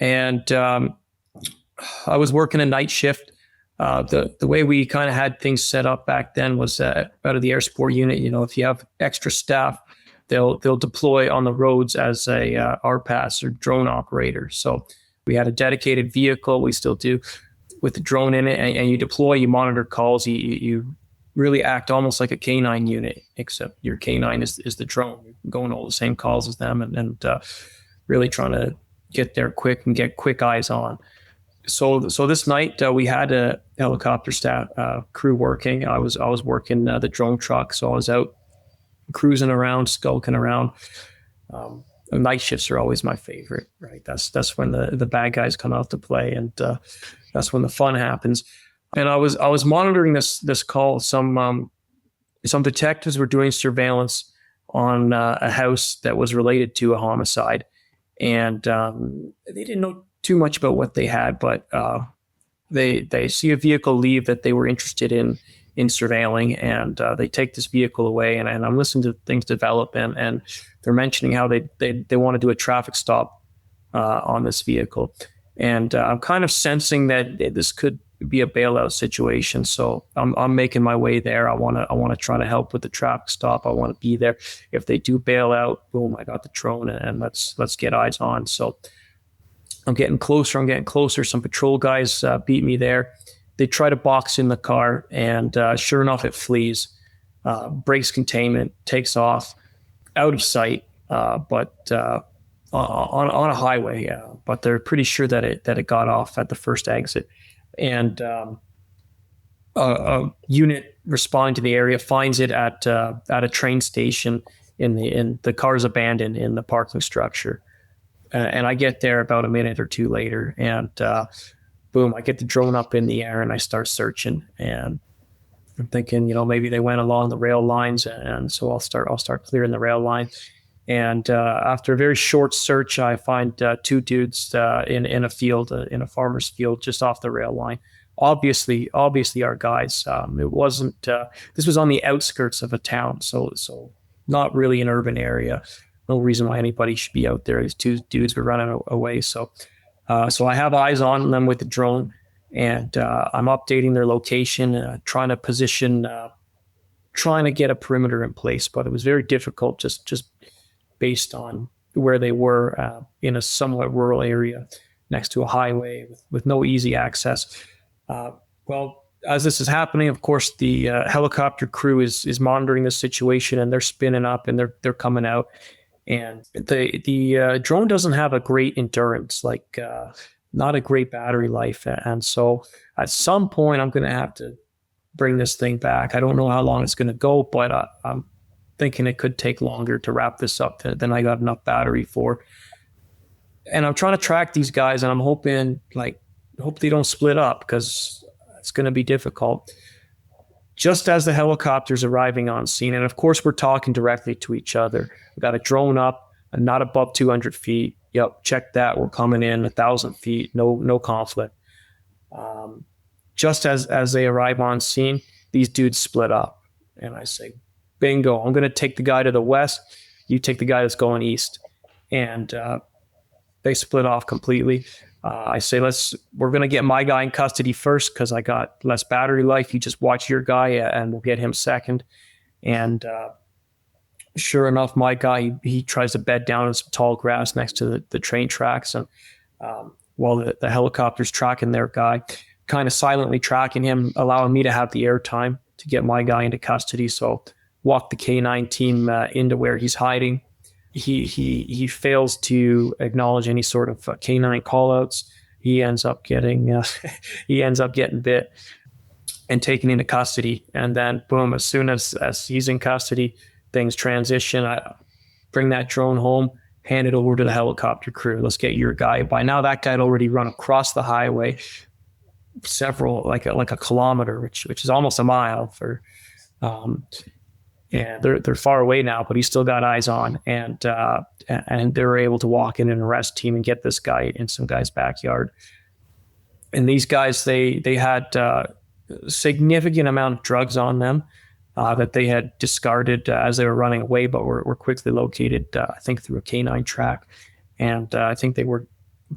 and I was working a night shift. The way we kind of had things set up back then was out of the air support unit. If you have extra staff, they'll deploy on the roads as a RPAS or drone operator. So we had a dedicated vehicle. We still do. with the drone in it, and you deploy, you monitor calls, you really act almost like a canine unit, except your canine is the drone. You're going all the same calls as them, and really trying to get there quick and get quick eyes on. So this night we had a helicopter staff crew working. I was working the drone truck, so I was out cruising around, skulking around. Night shifts are always my favorite, right? That's when the bad guys come out to play, and that's when the fun happens. And I was monitoring this call. Some detectives were doing surveillance on a house that was related to a homicide, and they didn't know too much about what they had, but they see a vehicle leave that they were interested in surveilling, and they take this vehicle away. And I'm listening to things develop, and they're mentioning how they want to do a traffic stop on this vehicle, and I'm kind of sensing that this could be a bailout situation. So I'm making my way there. I want to try to help with the traffic stop. I want to be there. If they do bail out, boom, I got the drone, and let's get eyes on. So I'm getting closer. Some patrol guys beat me there. They try to box in the car, and sure enough, it flees. Breaks containment, takes off, out of sight, but on a highway. But they're pretty sure that it got off at the first exit. And a unit responding to the area finds it at a train station. In the car's abandoned in the parking structure. And I get there about a minute or two later, and boom, I get the drone up in the air and I start searching. And I'm thinking, maybe they went along the rail lines, and so I'll start clearing the rail line. And after a very short search, I find two dudes in a field, in a farmer's field, just off the rail line. Obviously our guys. It wasn't. This was on the outskirts of a town, so not really an urban area. No reason why anybody should be out there. These two dudes were running away. So I have eyes on them with the drone, and I'm updating their location, trying to position, trying to get a perimeter in place. But it was very difficult just based on where they were in a somewhat rural area next to a highway with no easy access. Well, as this is happening, of course, the helicopter crew is monitoring the situation, and they're spinning up and they're coming out. And the drone doesn't have a great endurance, not a great battery life. And so at some point, I'm going to have to bring this thing back. I don't know how long it's going to go, but I'm thinking it could take longer to wrap this up than I got enough battery for. And I'm trying to track these guys, and I'm hoping they don't split up, because it's going to be difficult. Just as the helicopter's arriving on scene, and of course we're talking directly to each other. We got a drone up, and not above 200 feet. Yep, check that. We're coming in 1,000 feet. No conflict. Just as they arrive on scene, these dudes split up, and I say, "Bingo! I'm going to take the guy to the west. You take the guy that's going east." And they split off completely. I say, we're going to get my guy in custody first, because I got less battery life. You just watch your guy, and we'll get him second. And sure enough, my guy, he tries to bed down in some tall grass next to the train tracks. And while the helicopter's tracking their guy, kind of silently tracking him, allowing me to have the airtime to get my guy into custody. So walk the K9 team into where he's hiding. He fails to acknowledge any sort of canine callouts. He ends up getting bit and taken into custody. And then boom, as soon as he's in custody, things transition. I bring that drone home, hand it over to the helicopter crew. Let's get your guy. By now, that guy had already run across the highway like a kilometer, which is almost a mile for. Yeah, they're far away now, but he's still got eyes on, and they were able to walk in an arrest team and get this guy in some guy's backyard. And these guys, they had a significant amount of drugs on them that they had discarded as they were running away, but were quickly located, I think, through a canine track. And I think they were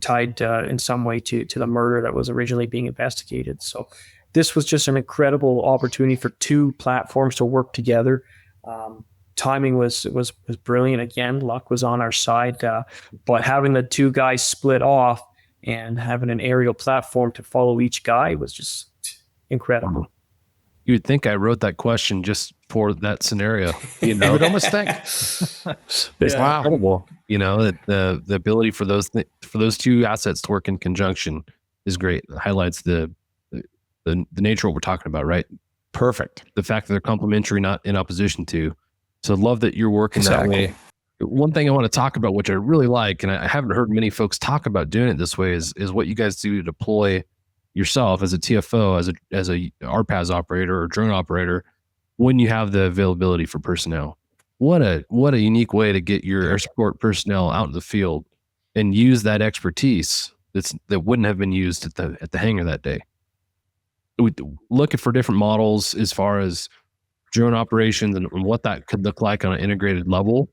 tied in some way to the murder that was originally being investigated. So this was just an incredible opportunity for two platforms to work together. Timing was brilliant. Again, luck was on our side, but having the two guys split off and having an aerial platform to follow each guy was just incredible. You would think I wrote that question just for that scenario. You You know, would almost think. it's Wow. incredible. You know, that the ability for those two assets to work in conjunction is great. It highlights the nature of what we're talking about, right? Perfect. The fact that they're complementary, not in opposition to. So love that you're working that way. One thing I want to talk about, which I really like, and I haven't heard many folks talk about doing it this way, is what you guys do to deploy yourself as a TFO, as a RPAS operator or drone operator, when you have the availability for personnel. What a unique way to get your air support personnel out in the field and use that expertise that wouldn't have been used at the hangar that day. Looking for different models as far as drone operations and what that could look like on an integrated level.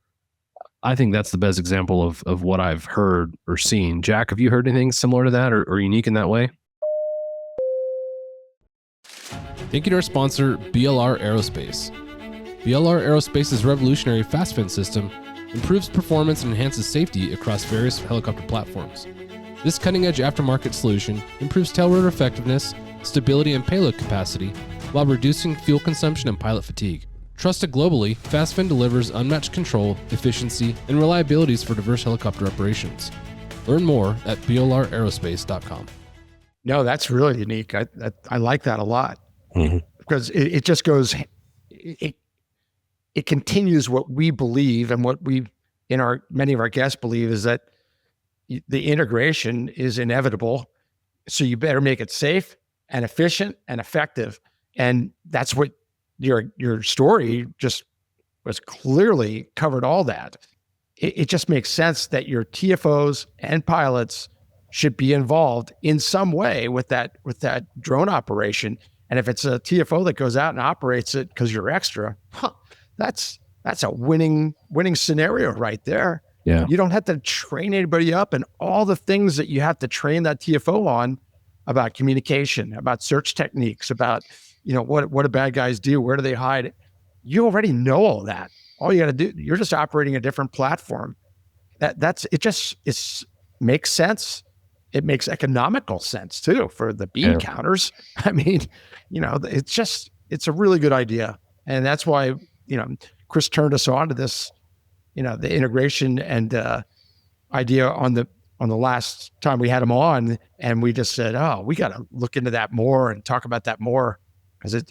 I think that's the best example of what I've heard or seen. Jack, have you heard anything similar to that or unique in that way? Thank you to our sponsor, BLR Aerospace. BLR Aerospace's revolutionary fast fin system improves performance and enhances safety across various helicopter platforms. This cutting-edge aftermarket solution improves tail rotor effectiveness, stability, and payload capacity while reducing fuel consumption and pilot fatigue. Trusted globally, FastFin delivers unmatched control, efficiency, and reliabilities for diverse helicopter operations. Learn more at blraerospace.com. No, that's really unique. I like that a lot because it just goes, it continues what we believe and what many of our guests believe is that the integration is inevitable. So you better make it safe and efficient and effective. And that's what your story just was clearly covered all that. It just makes sense that your TFOs and pilots should be involved in some way with that drone operation. And if it's a TFO that goes out and operates it because you're extra, that's a winning scenario right there. Yeah. You don't have to train anybody up and all the things that you have to train that TFO on about communication, about search techniques, about what do bad guys do? Where do they hide? You already know all that. All you got to do, you're just operating a different platform. It makes sense. It makes economical sense too for the bean counters. I mean, it's a really good idea. And that's why, Chris turned us on to this, the integration and idea on the last time we had him on. And we just said, oh, we got to look into that more and talk about that more. Because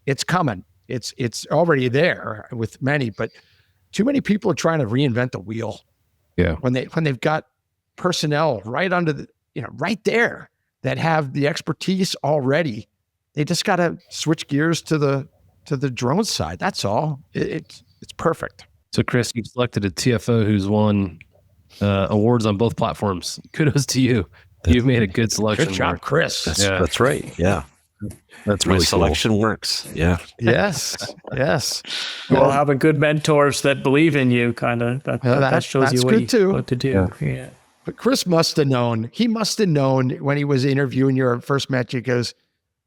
it's coming. It's already there with many, but too many people are trying to reinvent the wheel. Yeah. When they've got personnel right under right there that have the expertise already, they just got to switch gears to the drone side. That's all. It's perfect. So Chris, you've selected a TFO who's won awards on both platforms. Kudos to you. You've made a good selection. Good job, Chris. That's right. Yeah. That's My really selection works. Yeah. Yes. Well, having good mentors that believe in you, kind of that shows you what to do. Yeah. But Chris must have known. He must have known when he was interviewing your first match. He goes,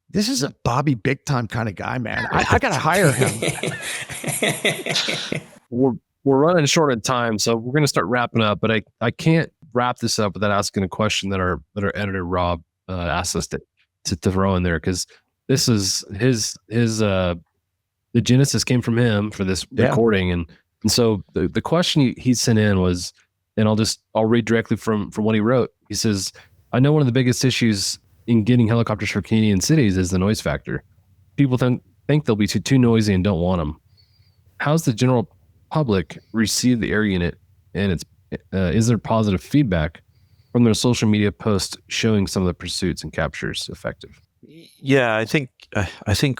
"This is a Bobby Big Time kind of guy, man. I got to hire him." We're running short on time, so we're going to start wrapping up. But I can't wrap this up without asking a question that our editor Rob asked us to throw in there, because this is his the genesis came from him for this recording, and so the question he sent in was, and I'll read directly from what he wrote. He says, "I know one of the biggest issues in getting helicopters for Canadian cities is the noise factor. People think they'll be too noisy and don't want them. How's the general public receive the air unit, and is there positive feedback from their social media posts showing some of the pursuits and captures effective?" Yeah, I think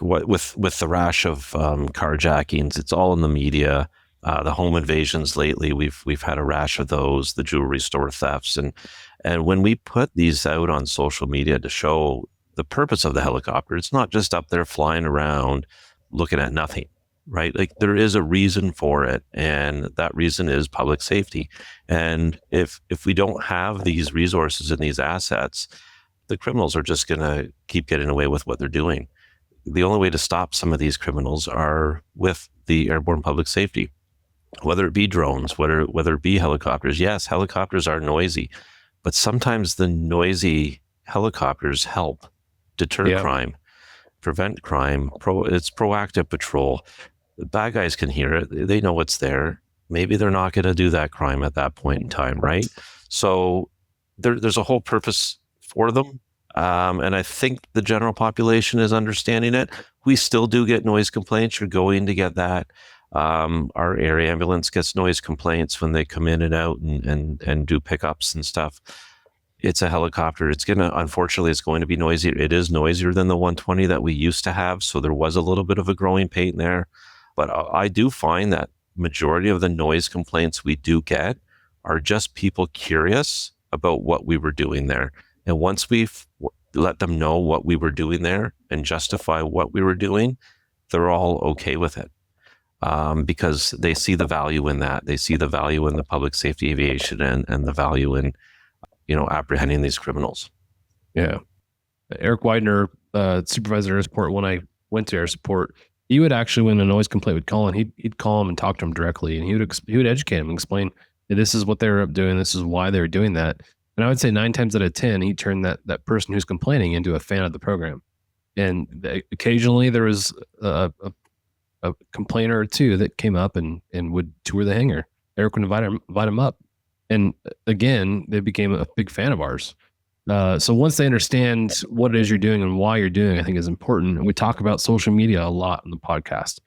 what with the rash of carjackings, it's all in the media. The home invasions lately, we've had a rash of those, the jewelry store thefts, and when we put these out on social media to show the purpose of the helicopter, it's not just up there flying around looking at nothing, right? Like, there is a reason for it, and that reason is public safety. And if we don't have these resources and these assets, the criminals are just going to keep getting away with what they're doing. The only way to stop some of these criminals are with the airborne public safety, whether it be drones, whether it be helicopters. Yes, helicopters are noisy, but sometimes the noisy helicopters help deter crime, prevent crime. It's proactive patrol. The bad guys can hear it. They know it's there. Maybe they're not going to do that crime at that point in time, right? So there's a whole purpose for them. And I think the general population is understanding it. We still do get noise complaints. You're going to get that. Our area ambulance gets noise complaints when they come in and out and do pickups and stuff. It's a helicopter. Unfortunately, it's going to be noisier. It is noisier than the 120 that we used to have. So there was a little bit of a growing pain there. But I do find that majority of the noise complaints we do get are just people curious about what we were doing there. And once we've let them know what we were doing there and justify what we were doing, they're all okay with it. Because they see the value in that. They see the value in the public safety aviation and the value in, apprehending these criminals. Yeah. Eric Widener, supervisor air support, when I went to air support, he would actually, when a noise complaint would call in, he'd call him and talk to him directly, and he would educate him and explain, hey, this is what they were up doing. This is why they were doing that. And I would say 9 times out of 10, he turned that person who's complaining into a fan of the program. And occasionally there was a complainer or two that came up and would tour the hangar. Eric would invite him up. And again, they became a big fan of ours. So once they understand what it is you're doing and why you're doing, I think is important. And we talk about social media a lot on the podcast.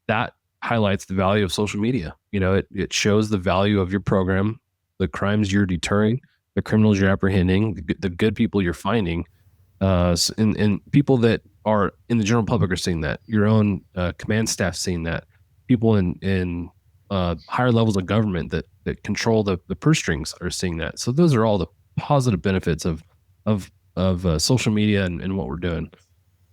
That highlights the value of social media. It shows the value of your program, the crimes you're deterring, the criminals you're apprehending, the good people you're finding, and people that are in the general public are seeing that. Your own command staff seeing that. People in higher levels of government that control the purse strings are seeing that. So those are all the positive benefits of social media and what we're doing.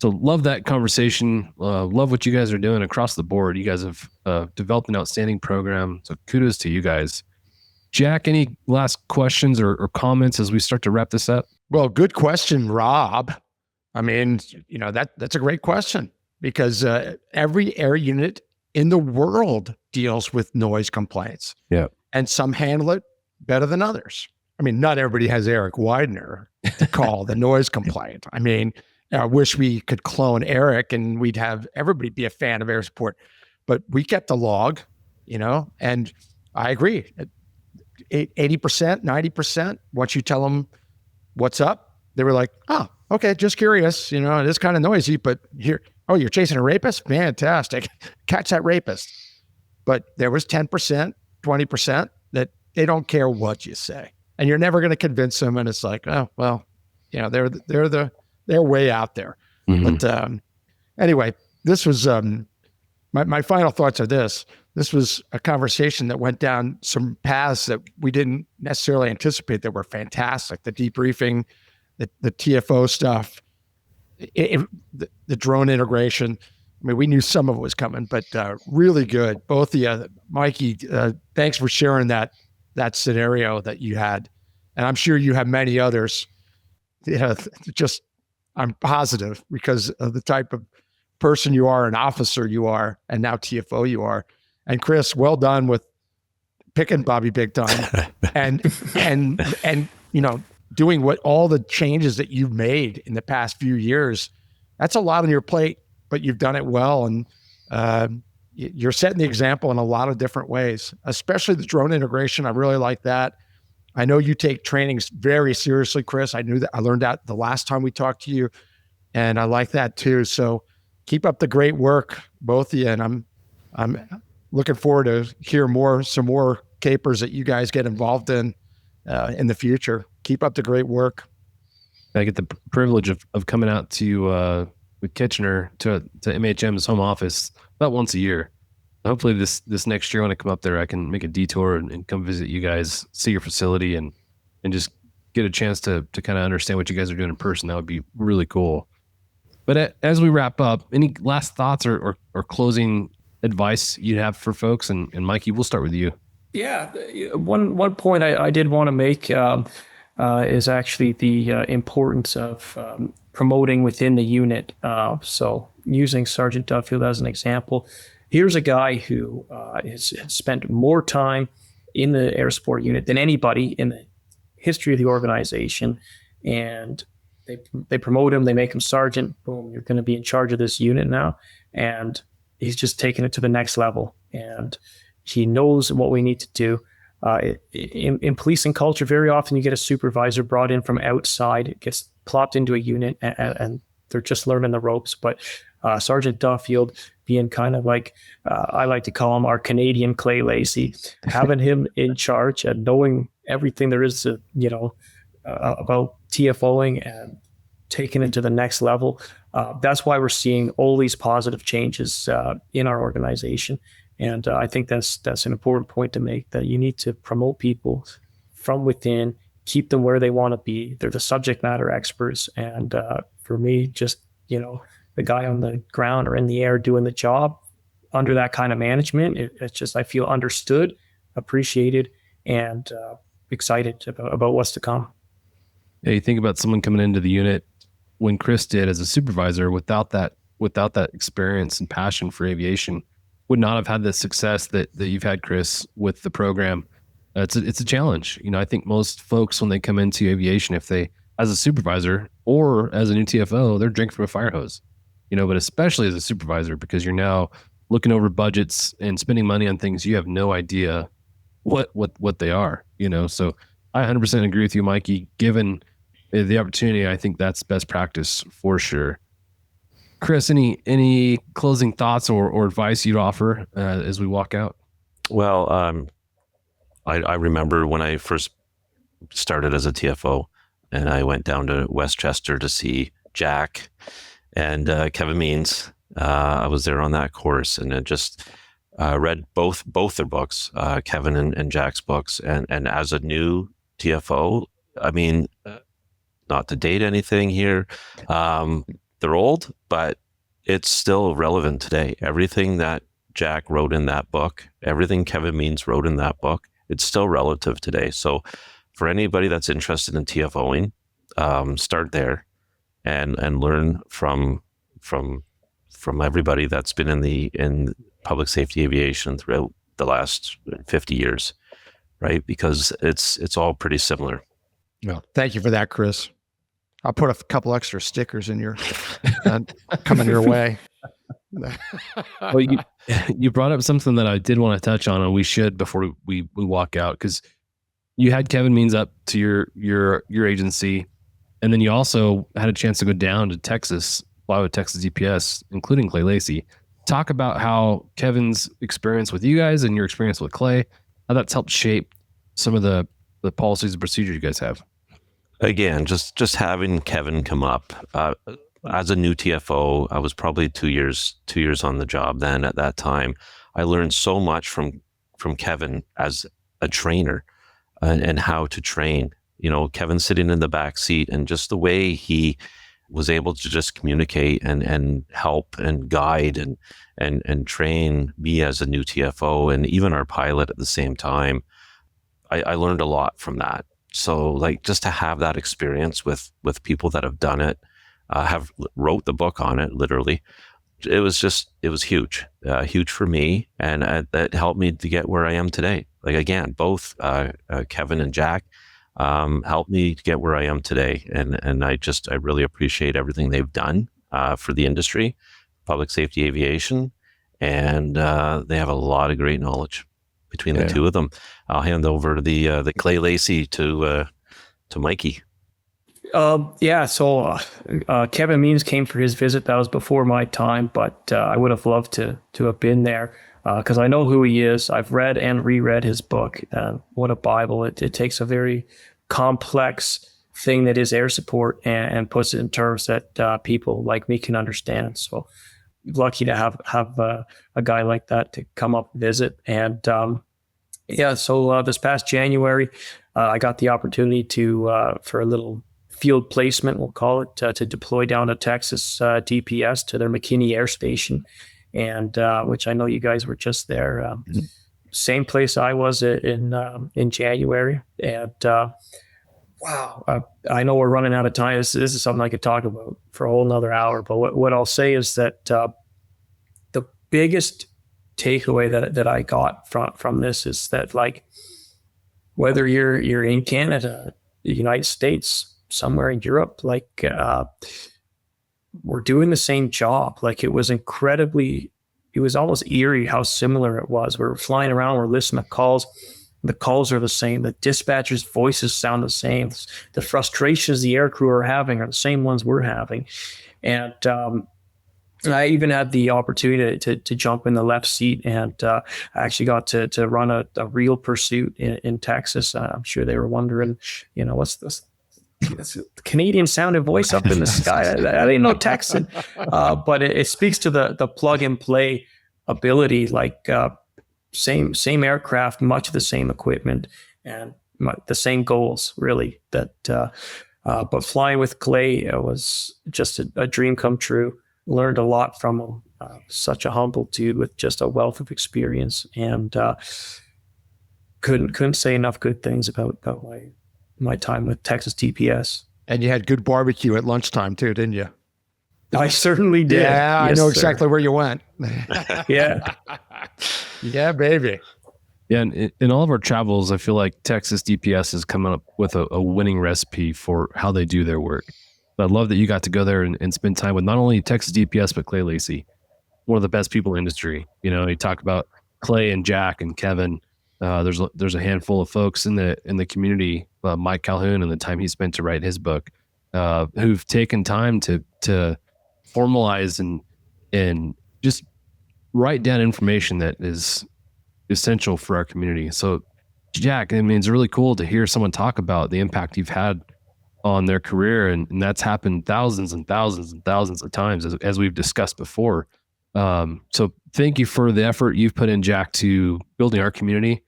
So love that conversation. Love what you guys are doing across the board. You guys have developed an outstanding program. So kudos to you guys. Jack, any last questions or comments as we start to wrap this up? Well, good question, Rob. I mean, that's a great question, because every air unit in the world deals with noise complaints. Yeah. And some handle it better than others. I mean, not everybody has Eric Widener to call the noise complaint. I mean, I wish we could clone Eric and we'd have everybody be a fan of air support, but we kept the log, and I agree. 80%, 90%, once you tell them what's up, they were like, oh, okay, just curious. It is kind of noisy, but here, you're chasing a rapist? Fantastic. Catch that rapist. But there was 10%, 20% that they don't care what you say. And you're never going to convince them. And it's like, oh, well, they're way out there. Mm-hmm. But anyway, this was, my final thoughts are this. This was a conversation that went down some paths that we didn't necessarily anticipate that were fantastic. The debriefing, the TFO stuff, the drone integration. I mean, we knew some of it was coming, but really good. Both of you, Mikey, thanks for sharing that scenario that you had. And I'm sure you have many others. I'm positive, because of the type of person you are, an officer you are, and now TFO you are. And Chris, well done with picking Bobby big time and doing what all the changes that you've made in the past few years. That's a lot on your plate, but you've done it well. And you're setting the example in a lot of different ways, especially the drone integration. I really like that. I know you take trainings very seriously, Chris. I knew that. I learned that the last time we talked to you, and I like that too. So keep up the great work, both of you. And I'm looking forward to hear some more capers that you guys get involved in the future. Keep up the great work. I get the privilege of coming out to with Kitchener to MHM's home office about once a year. Hopefully this next year when I come up there, I can make a detour and come visit you guys, see your facility, and just get a chance to kind of understand what you guys are doing in person. That would be really cool. But as we wrap up, any last thoughts or closing advice you'd have for folks? And Mikey, we'll start with you. Yeah, one point I did want to make is actually the importance of promoting within the unit. So using Sergeant Duffield as an example, here's a guy who has spent more time in the air support unit than anybody in the history of the organization, and they promote him, they make him sergeant. Boom, you're going to be in charge of this unit now. And he's just taking it to the next level, and he knows what we need to do. In policing culture, very often you get a supervisor brought in from outside, it gets plopped into a unit, and they're just learning the ropes. But Sergeant Duffield, being kind of like, I like to call him our Canadian Clay Lacey, having him in charge and knowing everything there is to, about TFOing and taking it to the next level. That's why we're seeing all these positive changes in our organization. And I think that's an important point to make, that you need to promote people from within, keep them where they want to be. They're the subject matter experts. And for me, just, the guy on the ground or in the air doing the job under that kind of management, it's just, I feel understood, appreciated, and excited about what's to come. Yeah, you think about someone coming into the unit when Chris did as a supervisor, without that experience and passion for aviation, would not have had the success that you've had, Chris, with the program. It's a challenge. I think most folks, when they come into aviation, if they, as a supervisor or as a new TFO, they're drinking from a fire hose, but especially as a supervisor, because you're now looking over budgets and spending money on things you have no idea what they are, So I 100% agree with you, Mikey. Given the opportunity, I think that's best practice for sure. Chris, any closing thoughts or advice you'd offer as we walk out? Well, I remember when I first started as a TFO, and I went down to Westchester to see Jack and Kevin Means. I was there on that course, and I just read both their books, Kevin and Jack's books. And as a new TFO, I mean, not to date anything here, they're old, but it's still relevant today. Everything that Jack wrote in that book, everything Kevin Means wrote in that book, it's still relative today. So for anybody that's interested in TFOing, start there and learn from everybody that's been in public safety aviation throughout the last 50 years, right? Because it's all pretty similar. Well, thank you for that, Chris. I'll put a couple extra stickers in your coming your way. Well, you brought up something that I did want to touch on, and we should before we walk out, because you had Kevin Means up to your agency, and then you also had a chance to go down to Texas, fly with Texas DPS, including Clay Lacey. Talk about how Kevin's experience with you guys and your experience with Clay, how that's helped shape some of the policies and procedures you guys have. Again, just having Kevin come up as a new TFO, I was probably 2 years on the job then. At that time, I learned so much from Kevin as a trainer and how to train. Kevin sitting in the back seat, and just the way he was able to just communicate and help and guide and train me as a new TFO, and even our pilot at the same time. I learned a lot from that. So just to have that experience with people that have done it, have wrote the book on it, literally, it was huge, huge for me. And that helped me to get where I am today. Again, both Kevin and Jack helped me to get where I am today. And I really appreciate everything they've done for the industry, public safety aviation. And they have a lot of great knowledge between the two of them. I'll hand over the Clay Lacey to Mikey. So Kevin Means came for his visit. That was before my time, but I would have loved to have been there because I know who he is. I've read and reread his book. What a Bible. It takes a very complex thing that is air support and puts it in terms that people like me can understand. So lucky to have a guy like that to come up and visit. And so this past January, I got the opportunity to for a little field placement, we'll call it, to deploy down to Texas DPS to their McKinney Air Station, and which I know you guys were just there. Same place I was in January, and wow, I know we're running out of time. This is something I could talk about for a whole nother hour. But what I'll say is that the biggest takeaway that I got from this is that whether you're in Canada, the United States, somewhere in Europe, like we're doing the same job. Like it was almost eerie how similar it was. We're flying around, we're listening to calls. The calls are the same. The dispatchers' voices sound the same. The frustrations the aircrew are having are the same ones we're having. And I even had the opportunity to jump in the left seat, and I actually got to run a real pursuit in Texas. I'm sure they were wondering, what's this? Canadian sounding voice up in the sky. I didn't know Texan, but it speaks to the plug and play ability. Like same aircraft, much of the same equipment, and the same goals. Really, but flying with Clay was just a dream come true. Learned a lot from him. Such a humble dude with just a wealth of experience, and couldn't say enough good things about my time with Texas TPS. And you had good barbecue at lunchtime too, didn't you? I certainly did. Yeah, yes, I know sir. exactly where you went. Yeah. Yeah, baby. Yeah, and in all of our travels, I feel like Texas DPS has come up with a winning recipe for how they do their work. I love that you got to go there and spend time with not only Texas DPS, but Clay Lacey, one of the best people in the industry. You talk about Clay and Jack and Kevin. There's a handful of folks in the community, Mike Calhoun and the time he spent to write his book, who've taken time to formalize and just write down information that is essential for our community. So, Jack, I mean, it's really cool to hear someone talk about the impact you've had on their career, and that's happened thousands and thousands and thousands of times, as we've discussed before. So thank you for the effort you've put in, Jack, to building our community.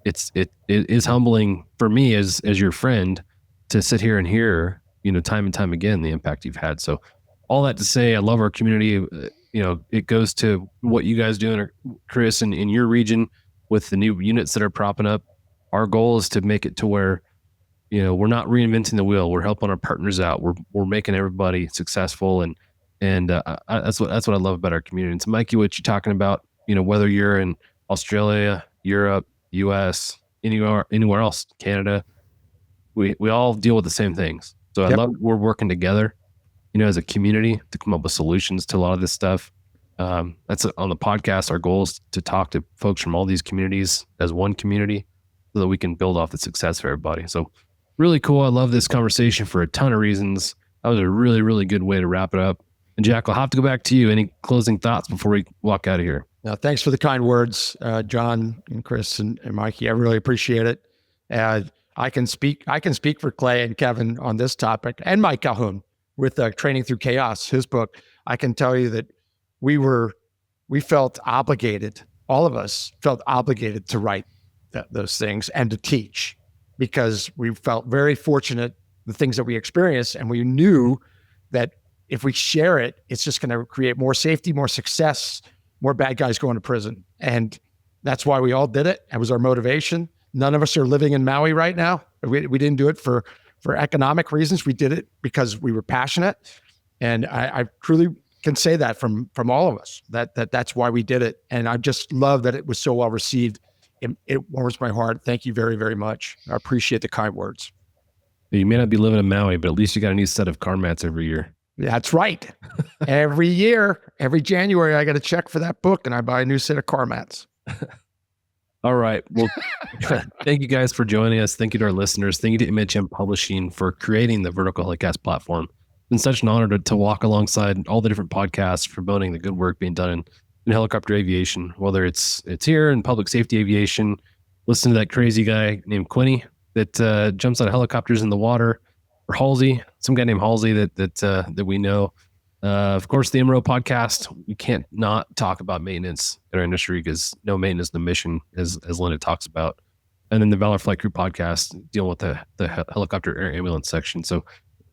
It is humbling for me as your friend to sit here and hear, time and time again, the impact you've had. So all that to say, I love our community. It goes to what you guys do, Chris, in your region with the new units that are propping up. Our goal is to make it to where, we're not reinventing the wheel. We're helping our partners out. We're making everybody successful, and that's what I love about our community. And so, Mikey, what you're talking about, whether you're in Australia, Europe, U.S., anywhere else, Canada, we all deal with the same things. So I love we're working together, as a community to come up with solutions to a lot of this stuff. That's on the podcast. Our goal is to talk to folks from all these communities as one community so that we can build off the success of everybody. So really cool. I love this conversation for a ton of reasons. That was a really, really good way to wrap it up. And Jack, I'll have to go back to you. Any closing thoughts before we walk out of here? Now, thanks for the kind words, John and Chris and Mikey. I really appreciate it. I can speak for Clay and Kevin on this topic, and Mike Calhoun with Training Through Chaos, his book. I can tell you that we felt obligated. All of us felt obligated to write those things and to teach, because we felt very fortunate, the things that we experienced, and we knew that if we share it, it's just going to create more safety, more success, more bad guys going to prison. And that's why we all did it. It was our motivation. None of us are living in Maui right now. We didn't do it for economic reasons. We did it because we were passionate. And I truly can say that from all of us, that's why we did it. And I just love that it was so well received. It warms my heart. Thank you very, very much. I appreciate the kind words. You may not be living in Maui, but at least you got a new set of car mats every year. That's right. Every year, every January, I got a check for that book and I buy a new set of car mats. All right. Well, thank you guys for joining us. Thank you to our listeners. Thank you to MHM Publishing for creating the Vertical Helicast platform. It's been such an honor to walk alongside all the different podcasts promoting the good work being done in helicopter aviation, whether it's here in public safety aviation. Listen to that crazy guy named Quinny that jumps out of helicopters in the water, or Halsey, some guy named Halsey that we know. Of course, the MRO podcast, we can't not talk about maintenance in our industry, because no maintenance, no mission, as Linda talks about. And then the Valor Flight Crew podcast, dealing with the helicopter air ambulance section. So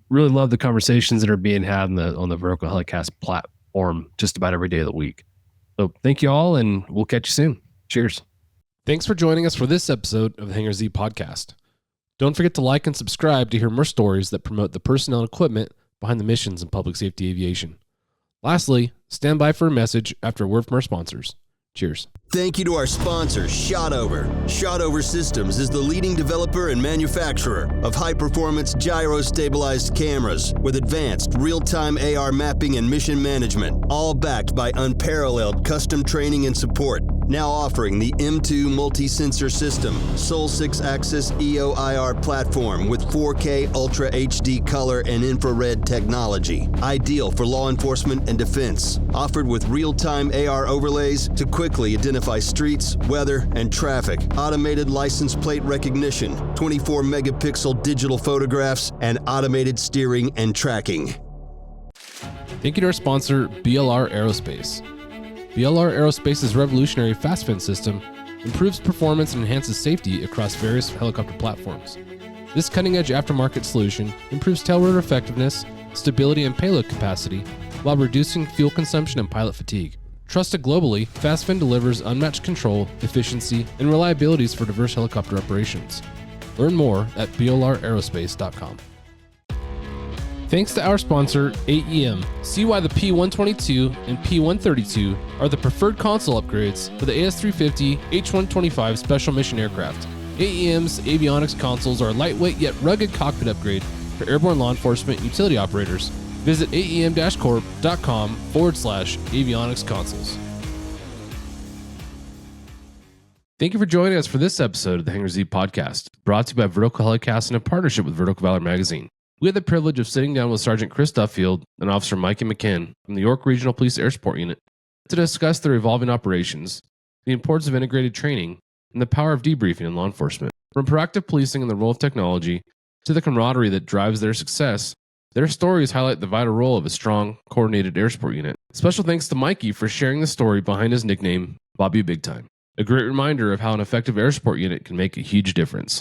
really love the conversations that are being had on the Vertical Helicast platform just about every day of the week. So thank you all, and we'll catch you soon. Cheers. Thanks for joining us for this episode of the Hangar Z podcast. Don't forget to like and subscribe to hear more stories that promote the personnel and equipment behind the missions in public safety aviation. Lastly, stand by for a message after a word from our sponsors. Cheers. Thank you to our sponsor, Shotover. Shotover Systems is the leading developer and manufacturer of high-performance gyro-stabilized cameras with advanced real-time AR mapping and mission management, all backed by unparalleled custom training and support. Now offering the M2 multi-sensor system, sole 6-axis EO/IR platform with 4K Ultra HD color and infrared technology. Ideal for law enforcement and defense. Offered with real-time AR overlays to quickly identify streets, weather, and traffic. Automated license plate recognition, 24 megapixel digital photographs, and automated steering and tracking. Thank you to our sponsor, BLR Aerospace. BLR Aerospace's revolutionary fast fin system improves performance and enhances safety across various helicopter platforms. This cutting-edge aftermarket solution improves tail rotor effectiveness, stability, and payload capacity while reducing fuel consumption and pilot fatigue. Trusted globally, FastFin delivers unmatched control, efficiency, and reliabilities for diverse helicopter operations. Learn more at blraerospace.com. Thanks to our sponsor, AEM. See why the P122 and P132 are the preferred console upgrades for the AS350 H125 Special Mission Aircraft. AEM's avionics consoles are a lightweight yet rugged cockpit upgrade for airborne law enforcement and utility operators. Visit aem-corp.com/avionics consoles. Thank you for joining us for this episode of the Hangar Z podcast, brought to you by Vertical Helicast in a partnership with Vertical Valor Magazine. We had the privilege of sitting down with Sergeant Chris Duffield and Officer Mikey Machin from the York Regional Police Air Support Unit to discuss their evolving operations, the importance of integrated training, and the power of debriefing in law enforcement. From proactive policing and the role of technology to the camaraderie that drives their success, their stories highlight the vital role of a strong, coordinated air support unit. Special thanks to Mikey for sharing the story behind his nickname, Bobby Big Time. A great reminder of how an effective air support unit can make a huge difference.